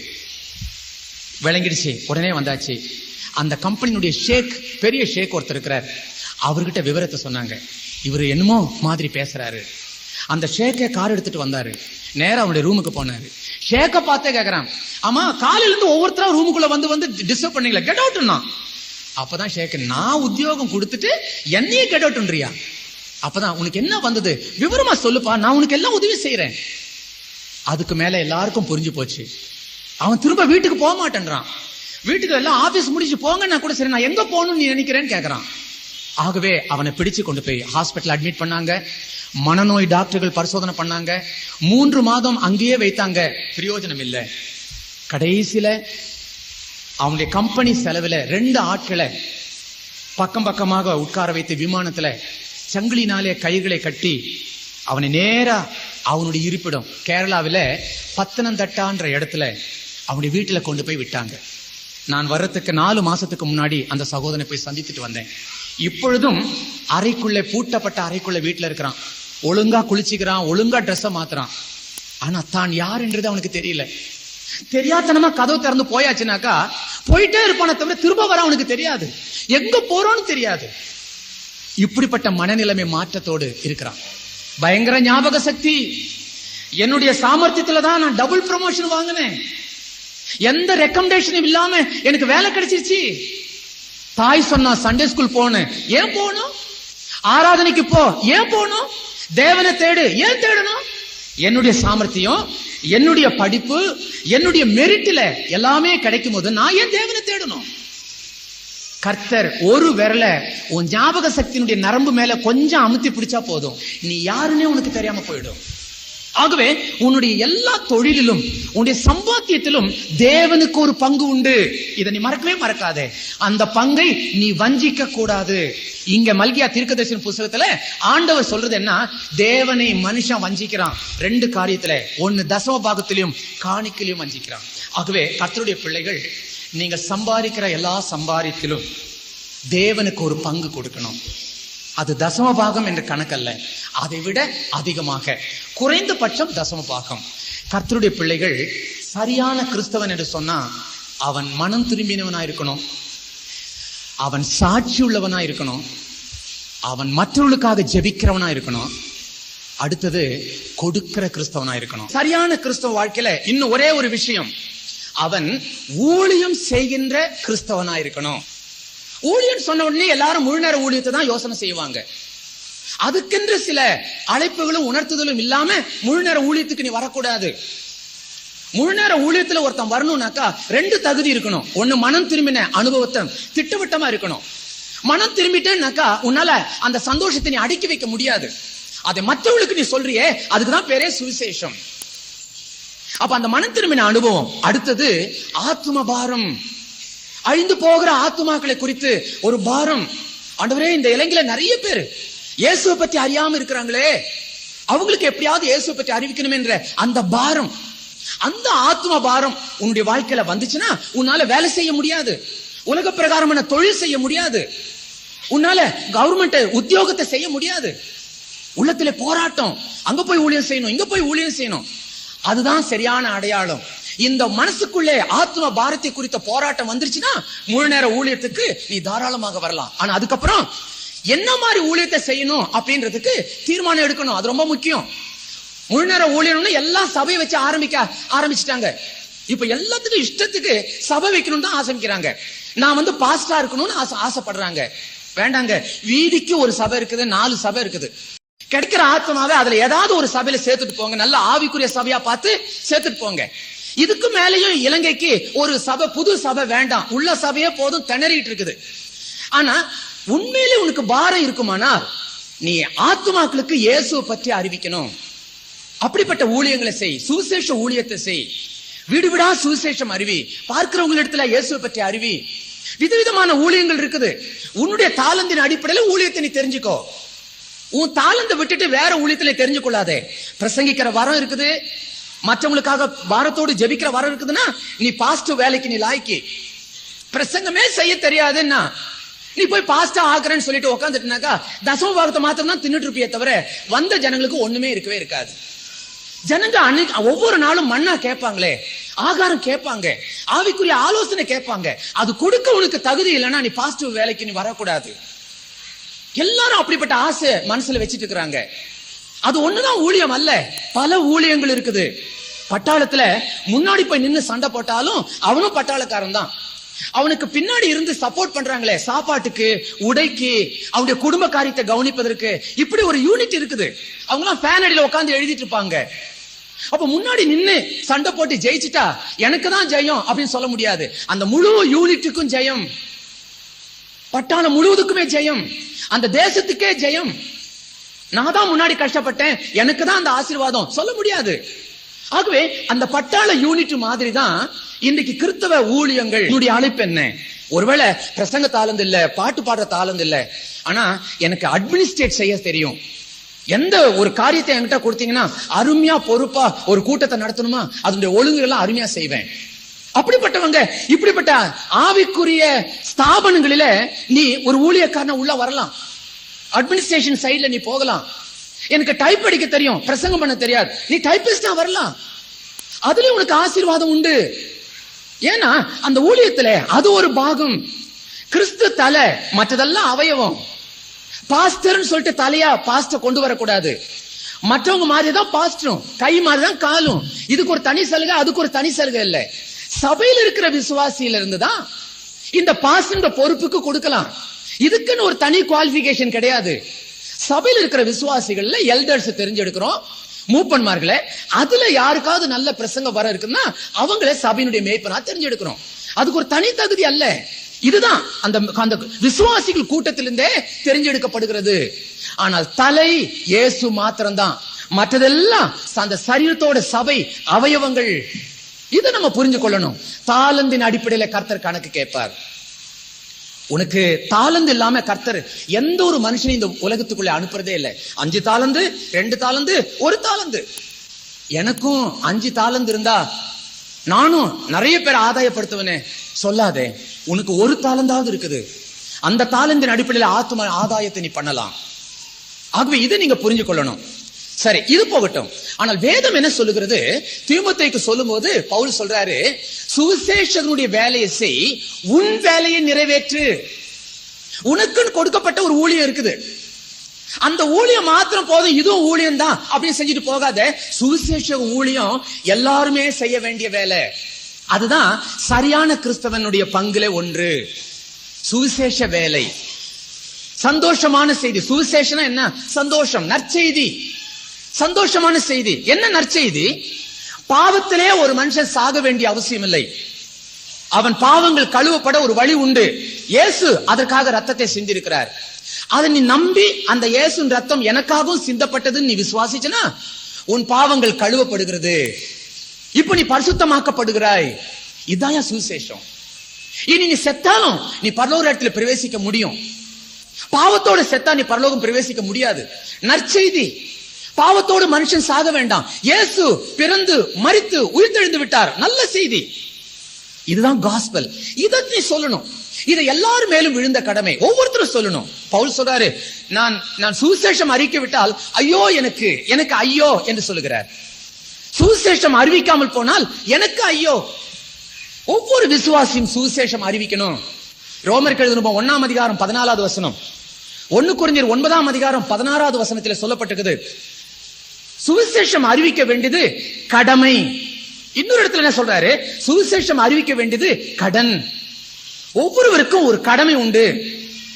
விளங்கிடுச்சு. உடனே வந்தாச்சு. அந்த கம்பெனியுடைய ஷேக், பெரிய ஷேக் ஒருத்தர் இருக்கிறார், அவர்கிட்ட விவரத்தை சொன்னாங்க. இவர் என்னமோ மாதிரி பேசுறாரு. அந்த ஷேக்கை கார் எடுத்துட்டு வந்தாரு. நேரா அவனுடைய ரூமுக்கு போனாரு. ஷேக்கை பார்த்தே கேட்கறான், ஆமா காலையில இருந்து ஒவ்வொருத்தரா ரூமுக்குள்ள வந்து டிஸ்டர்ப் பண்ணீங்களா, கெட் அவுட்னா. அப்பதான் ஷேக், நான் உத்தியோகம் கொடுத்துட்டு என்னையே கெட் அவுட்ன்றியா? அப்பதான் உனக்கு என்ன வந்தது, விவரமா சொல்லுப்பா, நான் உனக்கு எல்லாம் உதவி செய்யறேன். அதுக்கு மேல எல்லாருக்கும் புரிஞ்சு போச்சு. அவன் திரும்ப வீட்டுக்கு போக மாட்டேன்றான். வீட்டுக்கு எல்லாம் ஆபீஸ் முடிச்சு போங்கன்னா கூட சரி, நான் எங்க போகணும்னு நீ நினைக்கிறேன்னு கேட்கறான். ஆகவே அவனை பிடிச்சு கொண்டு போய் ஹாஸ்பிட்டல் அட்மிட் பண்ணாங்க. மனநோய் டாக்டர்கள் பரிசோதனை பண்ணாங்க. 3 மாதம் அங்கேயே வைத்தாங்க. பிரயோஜனம் இல்லை. கடைசியில அவனுடைய கம்பெனி செலவுல 2 ஆட்களை பக்கம் பக்கமாக உட்கார வைத்து விமானத்துல சங்கிலினாலே கைகளை கட்டி அவனை நேரா அவனுடைய இருப்பிடம் கேரளாவில பத்தனந்தட்டான்ற இடத்துல அவனுடைய வீட்டுல கொண்டு போய் விட்டாங்க. நான் வர்றதுக்கு 4 மாசத்துக்கு முன்னாடி அந்த சகோதரனை போய் சந்தித்துட்டு வந்தேன். இப்பொழுதும் அறைக்குள்ள, பூட்டப்பட்ட அறைக்குள்ள வீட்டுல இருக்கிறான். ஒழுங்கா குளிச்சுக்கிறான், ஒழுங்கா ட்ரெஸ்ஸை மாத்துறான். ஆனா தான் யார் என்றது அவனுக்கு தெரியல. தெரியாதனமா கதவு திறந்து போயாச்சுனாக்கா போயிட்டே இருப்பான தவிர திரும்ப வர அவனுக்கு தெரியாது, எங்க போறோன்னு தெரியாது. இப்படிப்பட்ட மனநிலைமை மாற்றத்தோடு இருக்கிறான். பயங்கர ஞாபக சக்தி. என்னுடைய சாமர்த்தியத்துல தான் நான் டபுள் ப்ரமோஷன் வாங்கினேன். எந்த ரெக்கமெண்டேஷனும் இல்லாம எனக்கு வேலை கிடைச்சிருச்சு. தாய் சொன்னா சண்டே ஸ்கூல் போனேன், ஏன் போகணும்? ஆராதனைக்கு போ, ஏன் போகணும்? தேவனை தேடு, ஏன் தேடணும்? என்னுடைய சாமர்த்தியம், என்னுடைய படிப்பு, என்னுடைய மெரிட்ல எல்லாமே கிடைக்கும் போது நான் ஏன் தேவனை தேடணும்? கர்த்தர் ஒரு விரல உன் ஞாபக சக்தியினுடைய நரம்பு மேல கொஞ்சம் அமுத்தி பிடிச்சா போதும், நீ யாருன்னே உனக்கு தெரியாம போயிடும். ஆகவே உன்னுடைய எல்லா தொழிலிலும் உன்னுடைய சம்பாத்தியத்திலும் தேவனுக்கு ஒரு பங்கு உண்டு. இதை நீ மறக்கவே மறக்காதே. அந்த பங்கை நீ வஞ்சிக்க கூடாது. இங்க மல்கியா தீர்க்கதரிசன புத்தகத்துல ஆண்டவர் சொல்றது என்ன? தேவனை மனுஷன் வஞ்சிக்கிறான் 2 காரியத்துல. ஒன்னு தசம பாகத்திலையும் காணிக்கையிலும் வஞ்சிக்கிறான். ஆகவே கர்த்தருடைய பிள்ளைகள், நீங்கள் சம்பாதிக்கிற எல்லா சம்பாதித்திலும் தேவனுக்கு ஒரு பங்கு கொடுக்கணும். அது தசம பாகம் என்ற கணக்கல்ல, அதை விட அதிகமாக குறைந்தபட்சம் தசம பாகம். கர்த்தருடைய பிள்ளைகள், சரியான கிறிஸ்தவன் என்று சொன்னா அவன் மனம் திரும்பினவனா இருக்கணும், அவன் சாட்சி உள்ளவனா இருக்கணும், அவன் மற்றவர்களுக்காக ஜெபிக்கிறவனா இருக்கணும், அடுத்தது கொடுக்கிற கிறிஸ்தவனா இருக்கணும். சரியான கிறிஸ்தவ வாழ்க்கையில இன்னும் ஒரே ஒரு விஷயம், அவன் ஊழியம் செய்கின்ற கிறிஸ்தவனா இருக்கணும். ஊழியம் சொன்ன உடனே எல்லாரும் முழு நேர ஊழியத்தை தான் யோசனை செய்வாங்க. அதுக்கென்று சில அழைப்புகளும் உணர்த்துதலும் இல்லாம முழு நேர ஊழியத்துக்கு நீ வரக்கூடாது. முழு நேர ஊழியத்துல ஒருத்தன் வரணும்னாக்கா 2 தகுதி இருக்கணும். ஒண்ணு, மனம் திரும்பின அனுபவத்தை திட்டவட்டமா இருக்கணும். மனம் திரும்பிட்டேன்னாக்கா உன்னால அந்த சந்தோஷத்தை நீ அடக்கி வைக்க முடியாது. அதை மற்றவர்களுக்கு நீ சொல்றியே, அதுக்குதான் பேரே சுவிசேஷம். அப்ப அந்த மனம் திரும்பின அனுபவம். அடுத்தது ஆத்தும பாரம், அழிந்து போகிற ஆத்துமாக்களை குறித்து ஒரு பாரம். ஆண்டவரே, இந்த இளைஞர்ல நிறைய பேர் இயேசுவை பத்தி அறியாம இருக்கிறாங்களே, அவங்களுக்கு எப்படியாவது இயேசுவை பற்றி அறிவிக்கணும் என்ற அந்த பாரம், அந்த ஆத்தும பாரம் உன்னுடைய வாழ்க்கையில வந்துச்சுன்னா உன்னால வேலை செய்ய முடியாது, உலக பிரகாரமான தொழில் செய்ய முடியாது, உன்னால கவர்மெண்ட் உத்தியோகத்தை செய்ய முடியாது. உள்ளத்துல போராட்டம், அங்க போய் ஊழியம் செய்யணும், இங்க போய் ஊழியம் செய்யணும். அதுதான் சரியான அடையாளம். இந்த மனசுக்குள்ளே ஆத்ம பாரத்தை குறித்த போராட்டம் வந்துருச்சுன்னா முழு நேர ஊழியத்துக்கு நீ தாராளமாக வரலாம். ஆனா அதுக்கப்புறம் என்ன மாதிரி ஊழியத்தை செய்யணும் அப்படின்றதுக்கு தீர்மானம் எடுக்கணும். அது ரொம்ப முக்கியம். முழு நேர ஊழியம்னு எல்லாம் சபையை வச்சு ஆரம்பிச்சுட்டாங்க. இப்ப எல்லாத்துக்கும் இஷ்டத்துக்கு சபை வைக்கணும்னு தான் ஆசைக்கிறாங்க. நான் பாஸ்டா இருக்கணும்னு ஆசைப்படுறாங்க. வேண்டாங்க, வீதிக்கு ஒரு சபை இருக்குது, 4 சபை இருக்குது. கிடைக்கிற ஆத்மாவே அதுல ஏதாவது ஒரு சபையில சேர்த்துட்டு போங்க. நல்ல ஆவிக்குரிய சபையா பார்த்து சேர்த்துட்டு போங்க. இதுக்கு மேலேயும் இலங்கைக்கு ஒரு சபை, புது சபை வேண்டாம். உள்ள சபையே போதும், திணறிட்டு இருக்குது. ஆனா உண்மையிலே உனக்கு பாரம் இருக்குமானா நீ ஆத்துமாக்களுக்கு இயேசுவை பற்றி அறிவிக்கணும். அப்படிப்பட்ட ஊழியங்களை செய், சுவிசேஷ ஊழியத்தை செய். வீடு வீடா சுவிசேஷம் அறிவி, பார்க்கிறவங்களிடத்துல இயேசுவை பற்றி அறிவி. விதவிதமான ஊழியங்கள் இருக்குது. உன்னுடைய தாளந்தின் அடிப்படையில் ஊழியத்தை நீ தெரிஞ்சுக்கோ. உன் தாளந்தை விட்டுட்டு வேற ஊழியத்துல தெரிஞ்சு கொள்ளாதே. பிரசங்கிக்கிற வரம் இருக்குது, மற்றவங்களுக்காக பாரத்தோடு ஜெபிக்கிற வரம் இருக்குதுன்னா நீ பாஸ்டர் வேலைக்கு நீ லாய்க்கு. பிரசங்கமே செய்ய தெரியாதுன்னா நீ போய் பாஸ்டா ஆக்குறேன்னு சொல்லிட்டு உட்காந்துட்டுனாக்கா தசம பாகத்தை மாத்திரம் தான் தின்னுட்டு இருப்பியே தவிர வந்த ஜனங்களுக்கு ஒண்ணுமே இருக்கவே இருக்காது. ஜனங்க அன்னைக்கு ஒவ்வொரு நாளும் மண்ணா கேட்பாங்களே, ஆகாரம் கேட்பாங்க, ஆவிக்குரிய ஆலோசனை கேட்பாங்க. அது கொடுக்க உனக்கு தகுதி இல்லைன்னா நீ பாஸ்டர் வேலைக்கு நீ வரக்கூடாது. எல்லாரும் அப்படிப்பட்ட ஆசை மனசுல வச்சிட்டு இருக்கிறாங்க. அது ஒண்ணுதான் ஊழியம் அல்ல, பல ஊழியங்கள் இருக்குது. பட்டாளத்துல முன்னாடி போய் நின்று சண்டை போட்டாலும் அவனும் பட்டாளக்காரன் தான். அவனுக்கு பின்னாடி இருந்து சப்போர்ட் பண்றாங்களே, சாப்பாட்டுக்கு, உடைக்கு, அவனுடைய குடும்ப காரியத்தை கவனிப்பதற்கு, இப்படி ஒரு யூனிட் இருக்குது. அவங்க எல்லாம் ஃபேன் அடியில உட்கார்ந்து எழுதிட்டு இருப்பாங்க. அப்ப முன்னாடி நின்னு சண்டை போட்டு ஜெயிச்சுட்டா எனக்கு தான் ஜெயம் அப்படின்னு சொல்ல முடியாது. அந்த முழு யூனிட்டுக்கும் ஜெயம், பட்டாளம் முழுவதுக்குமே ஜெயம், அந்த தேசத்துக்கே ஜெயம். நான் தான் முன்னாடி கஷ்டப்பட்டேன், எனக்கு தான் அந்த ஆசீர்வாதம் சொல்ல முடியாது. ஆகவே அந்த பட்டாள யூனிட் மாதிரி தான் இன்றைக்கு கிறிஸ்தவ ஊழியங்கள். என்னுடைய அழைப்பு என்ன? ஒருவேளை பிரசங்க தாளந்து இல்ல, பாட்டு பாடுற தாளந்து இல்ல, ஆனா எனக்கு அட்மினிஸ்ட்ரேட் செய்ய தெரியும். எந்த ஒரு காரியத்தை என்கிட்ட கொடுத்தீங்கன்னா அருமையா பொறுப்பா ஒரு கூட்டத்தை நடத்தணுமா, அதனுடைய ஒழுங்குகள்லாம் அருமையா செய்வேன். அப்படிப்பட்டவங்க இப்படிப்பட்ட ஆவிக்குரிய ஸ்தாபனங்களில நீ ஒரு ஊழியக்காரன உள்ள வரலாம். அட்மினிஸ்ட்ரேஷன் சைட்ல நீ போகலாம். எனக்கு டைப் அடிக்க தெரியும், பிரசங்கம் பண்ண தெரியாது, நீ டைப்பிஸ்டா வரலாம். அதுலயும் உனக்கு ஆசீர்வாதம் உண்டு. ஏன்னா அந்த ஊழியத்துல அது ஒரு பாகம். கிறிஸ்து தலை, மற்றதெல்லாம் அவயவம். பாஸ்டர்னு சொல்லிட்டு தலையா பாஸ்டர் கொண்டு வரக்கூடாது. மற்றவங்க மாதிரிதான் பாஸ்டரும், கை மாதிரிதான் காலும். இதுக்கு ஒரு தனி சலுகை, அதுக்கு ஒரு தனி சலுகை இல்ல. சபையில் இருக்கிற விசுவாசியில இருந்துதான் இந்த பாஸ்டர் பொறுப்புக்கு கொடுக்கலாம். இதுக்குன்னு ஒரு தனி குவாலிபிகேஷன் கிடையாது. சபையில் இருக்கிற விசுவாசிகள்ல எல்டர்ஸ் தெரிஞ்செடுக்கிறோம், மூப்பன்மார்களை. அதுல யாருக்காவது நல்ல பிரசங்க வர இருக்குன்னா அவங்கள சபையினுடைய மேய்ப்பனா தெரிஞ்செடுக்கிறோம். அதுக்கு ஒரு தனி தகுதி அல்ல. இதுதான் அந்த விசுவாசிகள் கூட்டத்திலிருந்தே தெரிஞ்செடுக்கப்படுகிறது. ஆனால் தலை இயேசு மாத்திரம்தான். மற்றதெல்லாம் அந்த சரீரத்தோட சபை அவயவங்கள். இதை நம்ம புரிஞ்சு கொள்ளணும். தாளந்தின் அடிப்படையில கர்த்தர் கணக்கு கேட்பார். உனக்கு தாளந்து இல்லாம கர்த்தர் எந்த ஒரு மனுஷனையும் இந்த உலகத்துக்குள்ள அனுப்புறதே இல்லை. 5 தாளந்து, 2 தாளந்து, 1 தாளந்து. எனக்கும் 5 தாளந்து இருந்தா நானும் நிறைய பேர் ஆதாயப்படுத்துவனே சொல்லாதே. உனக்கு 1 தாளந்தாவது இருக்குது. அந்த தாளந்தின் அடிப்படையில ஆத்ம ஆதாயத்தை நீ பண்ணலாம். ஆகவே இதை நீங்க புரிஞ்சு கொள்ளணும். சரி, இது போகட்டும். ஆனால் வேதம் என்ன சொல்லுகிறது? தீமோத்தேயுக்கு சொல்லும் போது பவுல் சொல்றாரு, சுவிசேஷகனுடைய வேலையை செய், உன் வேலையை நிறைவேற்று. உனக்குன்னு கொடுக்கப்பட்ட ஒரு ஊழியம் இருக்குது. அந்த ஊழியம் மாத்திரம் போதும், இதுவும் ஊழியம் தான் அப்படின்னு செஞ்சுட்டு போகாத. சுவிசேஷ ஊழியம் எல்லாருமே செய்ய வேண்டிய வேலை. அதுதான் சரியான கிறிஸ்தவனுடைய பங்குல ஒன்று. சுவிசேஷ வேலை, சந்தோஷமான செய்தி. சுவிசேஷம் என்ன? சந்தோஷம், நற்செய்தி, சந்தோஷமான செய்தி. என்ன நற்செய்தி? பாவத்திலே ஒரு மனுஷன் சாக வேண்டிய அவசியம் இல்லை. அவன் பாவங்கள் கழுவப்பட ஒரு வழி உண்டு. இயேசு அதற்காக ரத்தத்தை சிந்திருக்கிறார். அதை நீ நம்பி அந்த இயேசு ரத்தம் எனக்காகவும் சிந்தப்பட்டதுன்னு நீ விசுவாசிச்சனா உன் பாவங்கள் கழுவப்படுகிறது. இப்ப நீ பரிசுத்தமாக்கப்படுகிறாய். இதாயா சுவிசேஷம். இனி நீ செத்தாலும் நீ பரலோக இடத்துல பிரவேசிக்க முடியும். பாவத்தோட செத்தா நீ பரலோகம் பிரவேசிக்க முடியாது. நற்செய்தி, பாவத்தோடு மனுஷன் சாக வேண்டாம். இயேசு பிறந்து மரித்து உயிர்த்தெழுந்து விட்டார். நல்ல செய்தி. இதுதான் காஸ்பல். இதை நீ சொல்லணும். இதை எல்லாரும் மேலும் விழுந்த கடமை. ஒவ்வொருத்தரும் சொல்லணும். பவுல் சொல்றாரு, நான் சுவிசேஷம் அறிக்கை விட்டால் ஐயோ எனக்கு எனக்கு ஐயோ என்று சொல்லுகிறார். சுவிசேஷம் அறிவிக்காமல் போனால் எனக்கு ஐயோ. ஒவ்வொரு விசுவாசியும் சுவிசேஷம் அறிவிக்கணும். ரோமருக்கு எழுதின 1ஆம் அதிகாரம் 14வது வசனம், 1 கொரிந்தியர் 9ஆம் அதிகாரம் 16வது வசனத்தில் சொல்லப்பட்டிருக்குது. சுவிசேஷம் அறிவிக்க வேண்டியது கடமை. இன்னொரு இடத்துல என்ன சொல்றாரு? சுவிசேஷம் அறிவிக்க வேண்டியது கடன். ஒவ்வொருவருக்கும் ஒரு கடமை உண்டு.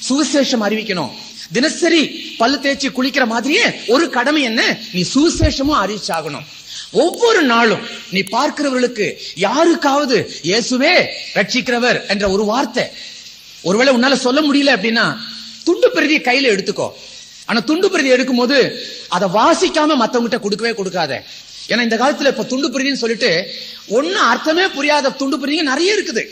சுவிசேஷம் அறிவிக்கணும். தினசரி பல்லு தேய்ச்சி குளிக்கிற மாதிரியே ஒரு கடமை என்ன? நீ சுவிசேஷமும் அறிவிச்சாகணும். ஒவ்வொரு நாளும் நீ பார்க்கிறவர்களுக்கு யாருக்காவது இயேசுவே ரட்சிக்கிறவர் என்ற ஒரு வார்த்தை, ஒருவேளை உன்னால சொல்ல முடியல அப்படின்னா துண்டு பிரதியை கையில எடுத்துக்கோ. ஆனா துண்டு பிரதி எடுக்கும் போது அதை வாசிக்காம மத்தவங்கிட்ட கொடுக்கவே கொடுக்காத. ஏன்னா இந்த காலத்துல இப்ப துண்டு பிரதின்னு சொல்லிட்டு ஒண்ணு அர்த்தமே புரியாத துண்டு பிரதிங்க நிறைய இருக்குது.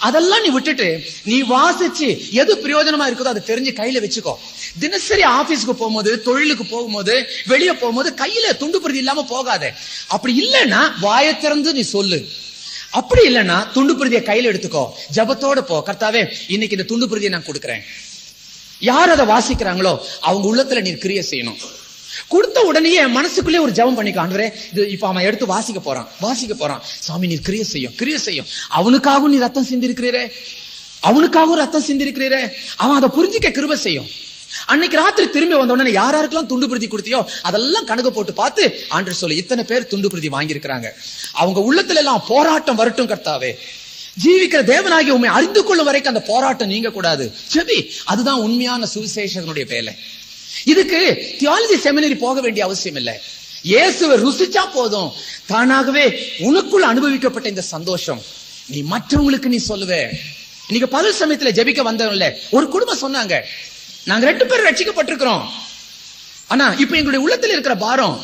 அதெல்லாம் நீ விட்டுட்டு நீ வாசிச்சு எது பிரயோஜனமா இருக்குதோ அதை தெரிஞ்சு கையில வச்சுக்கோ. தினசரி ஆபீஸ்க்கு போகும்போது, தொழிலுக்கு போகும்போது, வெளியே போகும்போது கையில துண்டு பிரதி இல்லாம போகாத. அப்படி இல்லைன்னா வாயை திறந்து நீ சொல்லு. அப்படி இல்லைன்னா துண்டு பிரதியை கையில எடுத்துக்கோ. ஜபத்தோட போ. கர்த்தாவே, இன்னைக்கு இந்த துண்டு பிரதியை நான் கொடுக்கிறேன். யார் அதை வாசிக்கிறாங்களோ அவங்க உள்ளத்துல நீ கிரியை செய்யணும். கொடுத்த உடனே மனசுக்குள்ளே ஒரு ஜெபம் பண்ணிக்க. ஆண்டவரே, இது இப்ப அவன் எடுத்து வாசிக்க போறான். சாமி, நீர் கிரியை செய்யும். அவனுக்காகவும் நீ ரத்தம் சிந்திருக்கிறீரே, அவனுக்காகவும் ரத்தம் சிந்திருக்கிறீரே. அவன் அதை புரிஞ்சுக்க கிருபை செய்யும். அன்னைக்கு ராத்திரி திரும்பி வந்த உடனே யாருக்கெல்லாம் துண்டு பிரதி கொடுத்தியோ அதெல்லாம் கணக்கு போட்டு பார்த்து ஆண்டவர் சொல்லி, இத்தனை பேர் துண்டு பிரதி வாங்கியிருக்கிறாங்க. அவங்க உள்ளத்துல எல்லாம் போராட்டம் வரட்டும். கர்த்தாவே, ஜீவிக்கிற தேவனாகிய உண்மை அறிந்து கொள்ளும் வரைக்கும் அந்த போராட்டம் நீங்க கூடாது. சரி, அதுதான் உண்மையான சுவிசேஷகனுடைய வேலை. இதுக்கு தியாலஜி செமினரி போக வேண்டிய அவசியம் இல்லை. இயேசுவை ருசிச்சா போதும். தானாகவே உனக்குள் அனுபவிக்கப்பட்ட இந்த சந்தோஷம் நீ மற்றவங்களுக்கு நீ சொல்லுவே. இன்னைக்கு பல சமயத்துல ஜெபிக்க வந்தவங்கள ஒரு குடும்பம் சொன்னாங்க, நாங்க 2 பேர் ரட்சிக்கப்பட்டிருக்கிறோம். ஆனா இப்ப எங்களுடைய உள்ளத்துல இருக்கிற பாரம்,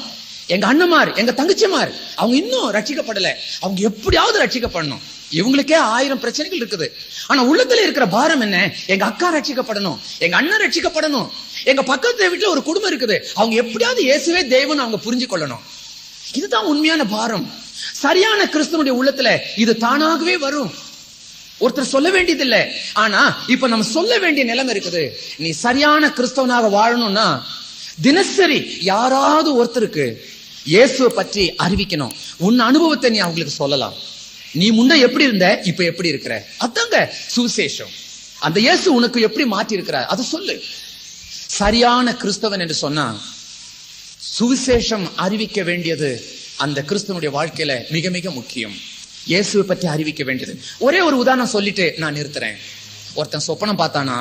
எங்க அண்ணமார் எங்க தங்கச்சிமார் அவங்க இன்னும் ரட்சிக்கப்படல. அவங்க எப்படியாவது ரட்சிக்கப்படணும். இவங்களுக்கே 1000 பிரச்சனைகள் இருக்குது. ஆனா உள்ளத்துல இருக்கிற பாரம் என்ன? எங்க அக்கா ரட்சிக்கப்படணும், எங்க அண்ணன் ரட்சிக்கப்படணும். எங்க பக்கத்து வீட்டுல ஒரு குடும்பம் இருக்குது, அவங்க எப்படியாவது இயேசுவே தேவன் அவங்க புரிஞ்சு கொள்ளணும். இதுதான் உண்மையான பாரம். சரியான கிறிஸ்துவனுடைய உள்ளத்துல இது தானாகவே வரும். ஒருத்தர் சொல்ல வேண்டியது இல்லை. ஆனா இப்ப நம்ம சொல்ல வேண்டிய நிலைமை இருக்குது. நீ சரியான கிறிஸ்தவனாக வாழணும்னா தினசரி யாராவது ஒருத்தருக்கு இயேசுவை பற்றி அறிவிக்கணும். உன் அனுபவத்தை நீ அவங்களுக்கு சொல்லலாம். நீ முன்ன எப்படி இருந்த, இப்ப எப்படி இருக்கிற, அதாங்க சுவிசேஷம். அந்த இயேசு உனக்கு எப்படி மாற்றி இருக்கிறார் அதை சொல்லு. சரியான கிறிஸ்தவன் என்று சொன்னா சுவிசேஷம் அறிவிக்க வேண்டியது அந்த கிறிஸ்தவனுடைய வாழ்க்கையில மிக மிக முக்கியம். இயேசுவை பற்றி அறிவிக்க வேண்டியது. ஒரே ஒரு உதாரணம் சொல்லிட்டு நான் நிறுத்துறேன். ஒருத்தன் சொப்பனம் பார்த்தானா,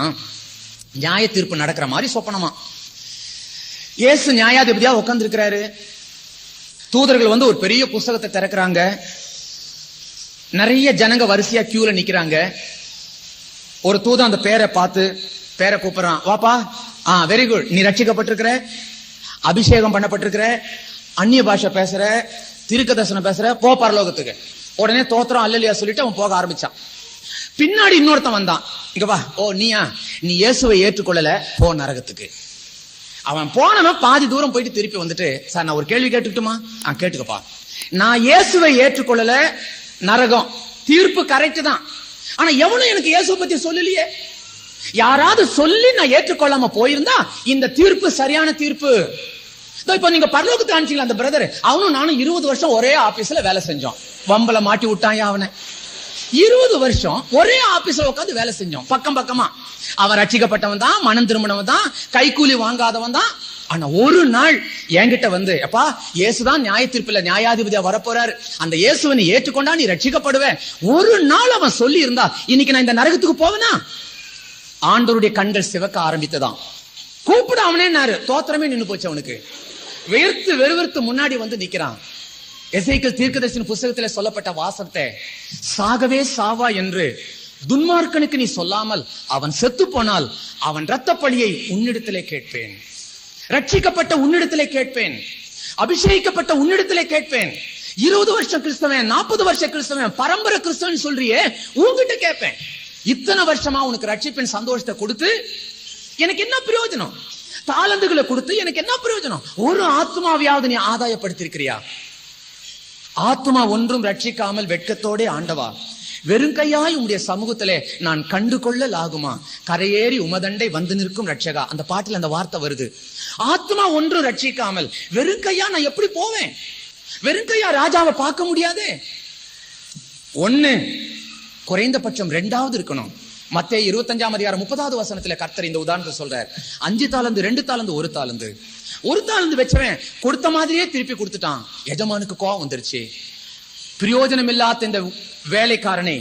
நியாய தீர்ப்பு நடக்கிற மாதிரி சொப்பனமா. இயேசு நியாயாதிபதியா உட்கார்ந்து இருக்கிறாரு. தூதர்கள் வந்து ஒரு பெரிய புஸ்தகத்தை திறக்கிறாங்க. நிறைய ஜனங்க வரிசையா கியூல நிக்கிறாங்க. ஒரு தூதன் அந்த பேரை பார்த்து பேரை கூப்பிடுறான், வாப்பா, வெரி குட், நீ ரட்சிக்கப்பட்டிருக்கிற. அபிஷேகம் பண்ணப்பட்டிருக்கிற, அந்நிய பாஷை பேசுற, தீர்க்க தரிசனம் பேசுற, போ பரலோகத்துக்கு. உடனே தோத்திரம் அல்லேலூயா சொல்லிட்டு அவன் போக ஆரம்பிச்சான். பின்னாடி இன்னொருத்தன் வந்தான். இங்க வா, ஓ நீயா, நீ இயேசுவை ஏற்றுக்கொள்ளல, போ நரகத்துக்கு. அவன் போனவன் பாதி தூரம் போயிட்டு திருப்பி வந்துட்டு, சார் நான் ஒரு கேள்வி கேட்டுக்கிட்டுமா? கேட்டுக்கப்பா. நான் இயேசுவை ஏற்றுக்கொள்ளல, நரகம், தீர்ப்பு கரெக்ட் தான். ஆனா எவனும் எனக்கு இயேசுவை பத்தி சொல்லலையே. யாராவது சொல்லி நான் ஏற்றுக்கொள்ளாம போயிருந்தா இந்த தீர்ப்பு சரியான தீர்ப்பு. இப்ப நீங்க பரலோகத்துக்கு அனுப்பிச்சீங்களா அந்த பிரதர், அவனும் நானும் 20 வருஷம் ஒரே ஆபீஸ்ல வேலை செஞ்சோம். வம்பல மாட்டி விட்டான் அவனை. 20 வருஷம் ஒரே ஆபீஸ்ல உட்காந்து வேலை செஞ்சோம், பக்கம் பக்கமா. அவன் ரட்சிக்கப்பட்டவன் தான், மனம் திரும்பினவன் தான், கைக்கூலி வாங்காதவன் தான். ஆனா ஒரு நாள் என்கிட்ட வந்து, அப்பா இயேசுதான் நியாய தீர்ப்புல நியாயாதிபதியா வரப்போறாரு, அந்த இயேசுவை நீ ஏற்றுக்கொண்டா நீ ரட்சிக்கப்படுவ. ஒரு நாள் அவன் சொல்லி இருந்தா இன்னைக்கு நான் இந்த நரகத்துக்கு போவேனா? ஆண்டவருடைய கண்கள் சிவக்க ஆரம்பித்ததான். கூப்பிட அவனே தோத்திரமே நின்னு போச்சு அவனுக்கு. வெறுத்து வெறுவெறுத்து முன்னாடி வந்து நிக்கிறான். எசேக்கியேல் தீர்க்கதரிசன புத்தகத்திலே சொல்லப்பட்ட வாசத்தை, சாகவே சாவா என்று துன்மார்க்கனுக்கு நீ சொல்லாமல் அவன் செத்து போனால் அவன் இரத்த பழியை உன்னிடத்திலே கேட்பேன், ரட்சிக்கப்பட்ட உன்னிடத்திலே கேட்பேன், அபிஷேகிக்கப்பட்ட உன்னிடத்திலே கேட்பேன். 20 வருஷம் கிறிஸ்தவன், 40 வருஷம் கிறிஸ்தவன், பரம்பரை கிறிஸ்தவன் சொல்றியே, உன்கிட்ட கேட்பேன். இத்தனை வருஷமா உனக்கு ரட்சிப்பின் சந்தோஷத்தை கொடுத்து எனக்கு என்ன பிரயோஜனம்? தாளந்துகளை கொடுத்து எனக்கு என்ன பிரயோஜனம்? ஒரு ஆத்மாவையாவது நீ ஆதாயப்படுத்திருக்கிறியா? ஆத்மா ஒன்றும் ரட்சிக்காமல் வெட்கத்தோட ஆண்டவா, வெறுங்கையாய் உம்முடைய சமூகத்திலே நான் கண்டு கொள்ளலாகுமா? கரையேறி உமதண்டை வந்து நிற்கும் ரட்சகா. அந்த பாட்டில் அந்த வார்த்தை வருது. ஆத்மா ஒன்றும் ரட்சிக்காமல் வெறுங்கையா நான் எப்படி போவேன்? வெறுங்கையா ராஜாவை பார்க்க முடியாது. ஒண்ணு, குறைந்தபட்சம் 2வது இருக்கணும். மத்தேயு 25ஆம் அதிகாரம் 30வது வசனத்துல கர்த்தர் இந்த உதாரணத்தை சொல்றார். 5 தாலந்து, 2 தாலந்து, 1 தாலந்து. 1 தாலந்து வச்சவன் கொடுத்த மாதிரியே திருப்பி கொடுத்துட்டான். எஜமானுக்கு கோபம் வந்துருச்சு. பிரயோஜனம் இல்லாத இந்த வேலைக்காரனை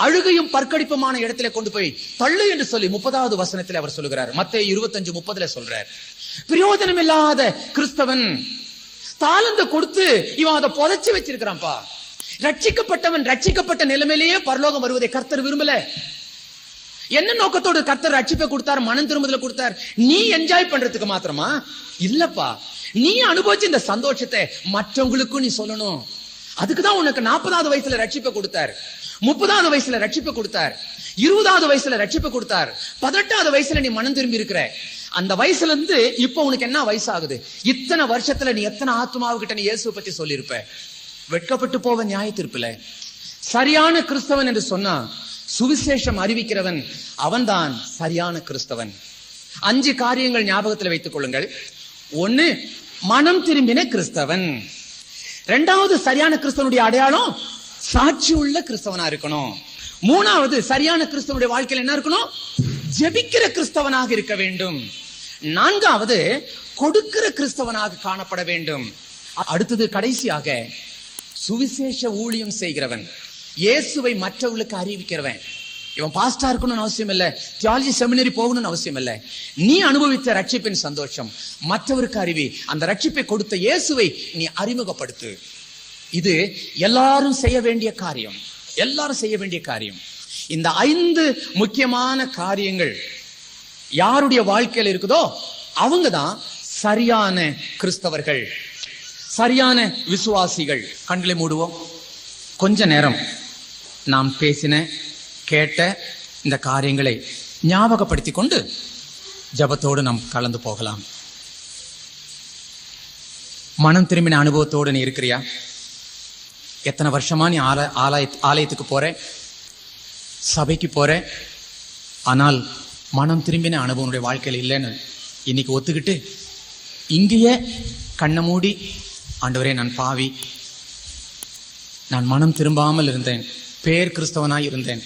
அழுகையும் பற்கடிப்புமான இடத்துல கொண்டு போய் தள்ளு என்று சொல்லி 30வது வசனத்தில் அவர் சொல்லுகிறார். மத்தேயு 25:30 சொல்றார். பிரயோஜனம் இல்லாத கிறிஸ்தவன் தாளந்த கொடுத்து இவன் அதை புதைச்சு வச்சிருக்கிறான்பா. ரட்சிக்கப்பட்டவன் ரட்சிக்கப்பட்ட நிலைமையிலேயே பரலோகம் வருவதை கர்த்தர் விரும்பல. என்ன நோக்கத்தோடு கர்த்தர் ரட்சிப்பை கொடுத்தார், மனம் திரும்புதல கொடுத்தார்? நீ என்ஜாய் பண்றதுக்கு மாத்திரமா? இல்லப்பா, நீ அனுபவிச்ச இந்த சந்தோஷத்தை மற்றவங்களுக்கும் நீ சொல்லணும். அதுக்குதான் உனக்கு 40வது வயசுல ரட்சிப்பை கொடுத்தார், 30வது வயசுல ரட்சிப்பை கொடுத்தார், 20வது வயசுல ரட்சிப்பை கொடுத்தார், 18வது வயசுல நீ மனம் திரும்பி இருக்கிற. அந்த வயசுல இருந்து இப்ப உனக்கு என்ன வயசாகுது? இத்தனை வருஷத்துல நீ எத்தனை ஆத்மாவுகிட்ட நீ இயேசுவை பத்தி சொல்லியிருப்ப? வெட்கப்பட்டு போவ நியாய தீர்ப்புல. சரியான கிறிஸ்தவன் என்று சொன்னா சுவிசேஷம் அறிவிக்கிறவன், அவன்தான் சரியான கிறிஸ்தவன். 5 காரியங்கள் ஞாபகத்தில் வைத்துக் கொள்ளுங்கள். 1, மனம் திரும்பின கிறிஸ்தவன். 2வது, சரியான கிறிஸ்தவனுடைய அடையாளம் சாட்சி உள்ள கிறிஸ்தவனா இருக்கணும். 3வது, சரியான கிறிஸ்தவனுடைய வாழ்க்கையில் என்ன இருக்கணும்? ஜெபிக்கிற கிறிஸ்தவனாக இருக்க வேண்டும். 4வது, கொடுக்கிற கிறிஸ்தவனாக காணப்பட வேண்டும். அடுத்தது, கடைசியாக சுவிசேஷ ஊழியம் செய்கிறவன், இயேசுவை மற்றவர்களுக்கு அறிவிக்கிறவன். இவன் பாஸ்டா இருக்கணும்னு அவசியம் இல்லை, தியாலஜி செமினரி போகணும்னு அவசியம் இல்லை. நீ அனுபவித்த ரட்சிப்பின் சந்தோஷம் மற்றவருக்கு அறிவி. அந்த ரட்சிப்பை கொடுத்த இயேசுவை நீ அறிமுகப்படுத்து. இது எல்லாரும் செய்ய வேண்டிய காரியம், எல்லாரும் செய்ய வேண்டிய காரியம். இந்த 5 முக்கியமான காரியங்கள் யாருடைய வாழ்க்கையில் இருக்குதோ அவங்க தான் சரியான கிறிஸ்தவர்கள், சரியான விசுவாசிகள். கண்களை மூடுவோம். கொஞ்ச நேரம் நாம் பேசின கேட்ட இந்த காரியங்களை ஞாபகப்படுத்திக் கொண்டு ஜபத்தோடு நாம் கலந்து போகலாம். மனம் திரும்பின அனுபவத்தோடு நீ இருக்கிறியா? எத்தனை வருஷமா நீ ஆலயத்துக்கு போற, சபைக்கு போற, ஆனால் மனம் திரும்பின அனுபவனுடைய வாழ்க்கையில் இல்லைன்னு இன்னைக்கு ஒத்துக்கிட்டு இங்கேயே கண்ணை மூடி, ஆண்டவரே நான் பாவி, நான் மனம் திரும்பாமல் இருந்தேன், பேர் கிறிஸ்தவனாய் இருந்தேன்,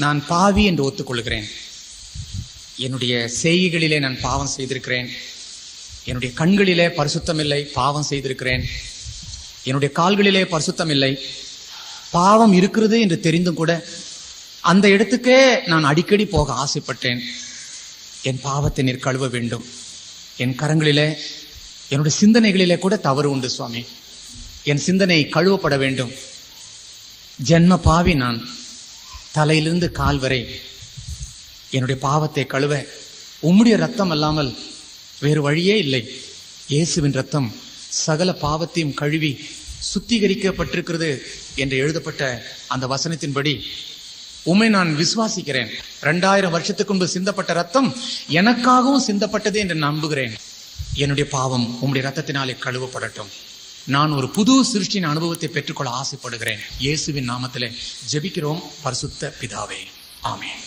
நான் பாவி என்று ஒத்துக்கொள்கிறேன், என்னுடைய செய்கைகளிலே நான் பாவம் செய்திருக்கிறேன், என்னுடைய கண்களிலே பரிசுத்தம் இல்லை, பாவம் செய்திருக்கிறேன், என்னுடைய கால்களிலே பரிசுத்தம் இல்லை, பாவம் இருக்கிறது என்று தெரிந்தும் கூட அந்த இடத்துக்கே நான் அடிக்கடி போக ஆசைப்பட்டேன். என் பாவத்தை நீர் கழுவ வேண்டும். என் கரங்களிலே என்னுடைய சிந்தனைகளிலே கூட தவறு உண்டு சுவாமி, என் சிந்தனை கழுவப்பட வேண்டும். ஜென்ம பாவி நான், தலையிலிருந்து கால் வரை என்னுடைய பாவத்தை கழுவ உம்முடைய ரத்தம் அல்லாமல் வேறு வழியே இல்லை. இயேசுவின் ரத்தம் சகல பாவத்தையும் கழுவி சுத்திகரிக்கப்பட்டிருக்கிறது என்று எழுதப்பட்ட அந்த வசனத்தின்படி உம்மை நான் விசுவாசிக்கிறேன். 2000 வருஷத்துக்கு முன்பு சிந்தப்பட்ட ரத்தம் எனக்காகவும் சிந்தப்பட்டது என்று நம்புகிறேன். என்னுடைய பாவம் உம்முடைய ரத்தத்தினாலே கழுவப்படட்டும். நான் ஒரு புது சிருஷ்டியின் அனுபவத்தை பெற்றுக்கொள்ள ஆசைப்படுகிறேன். இயேசுவின் நாமத்திலே ஜெபிக்கிறோம் பரிசுத்த பிதாவே, ஆமென்.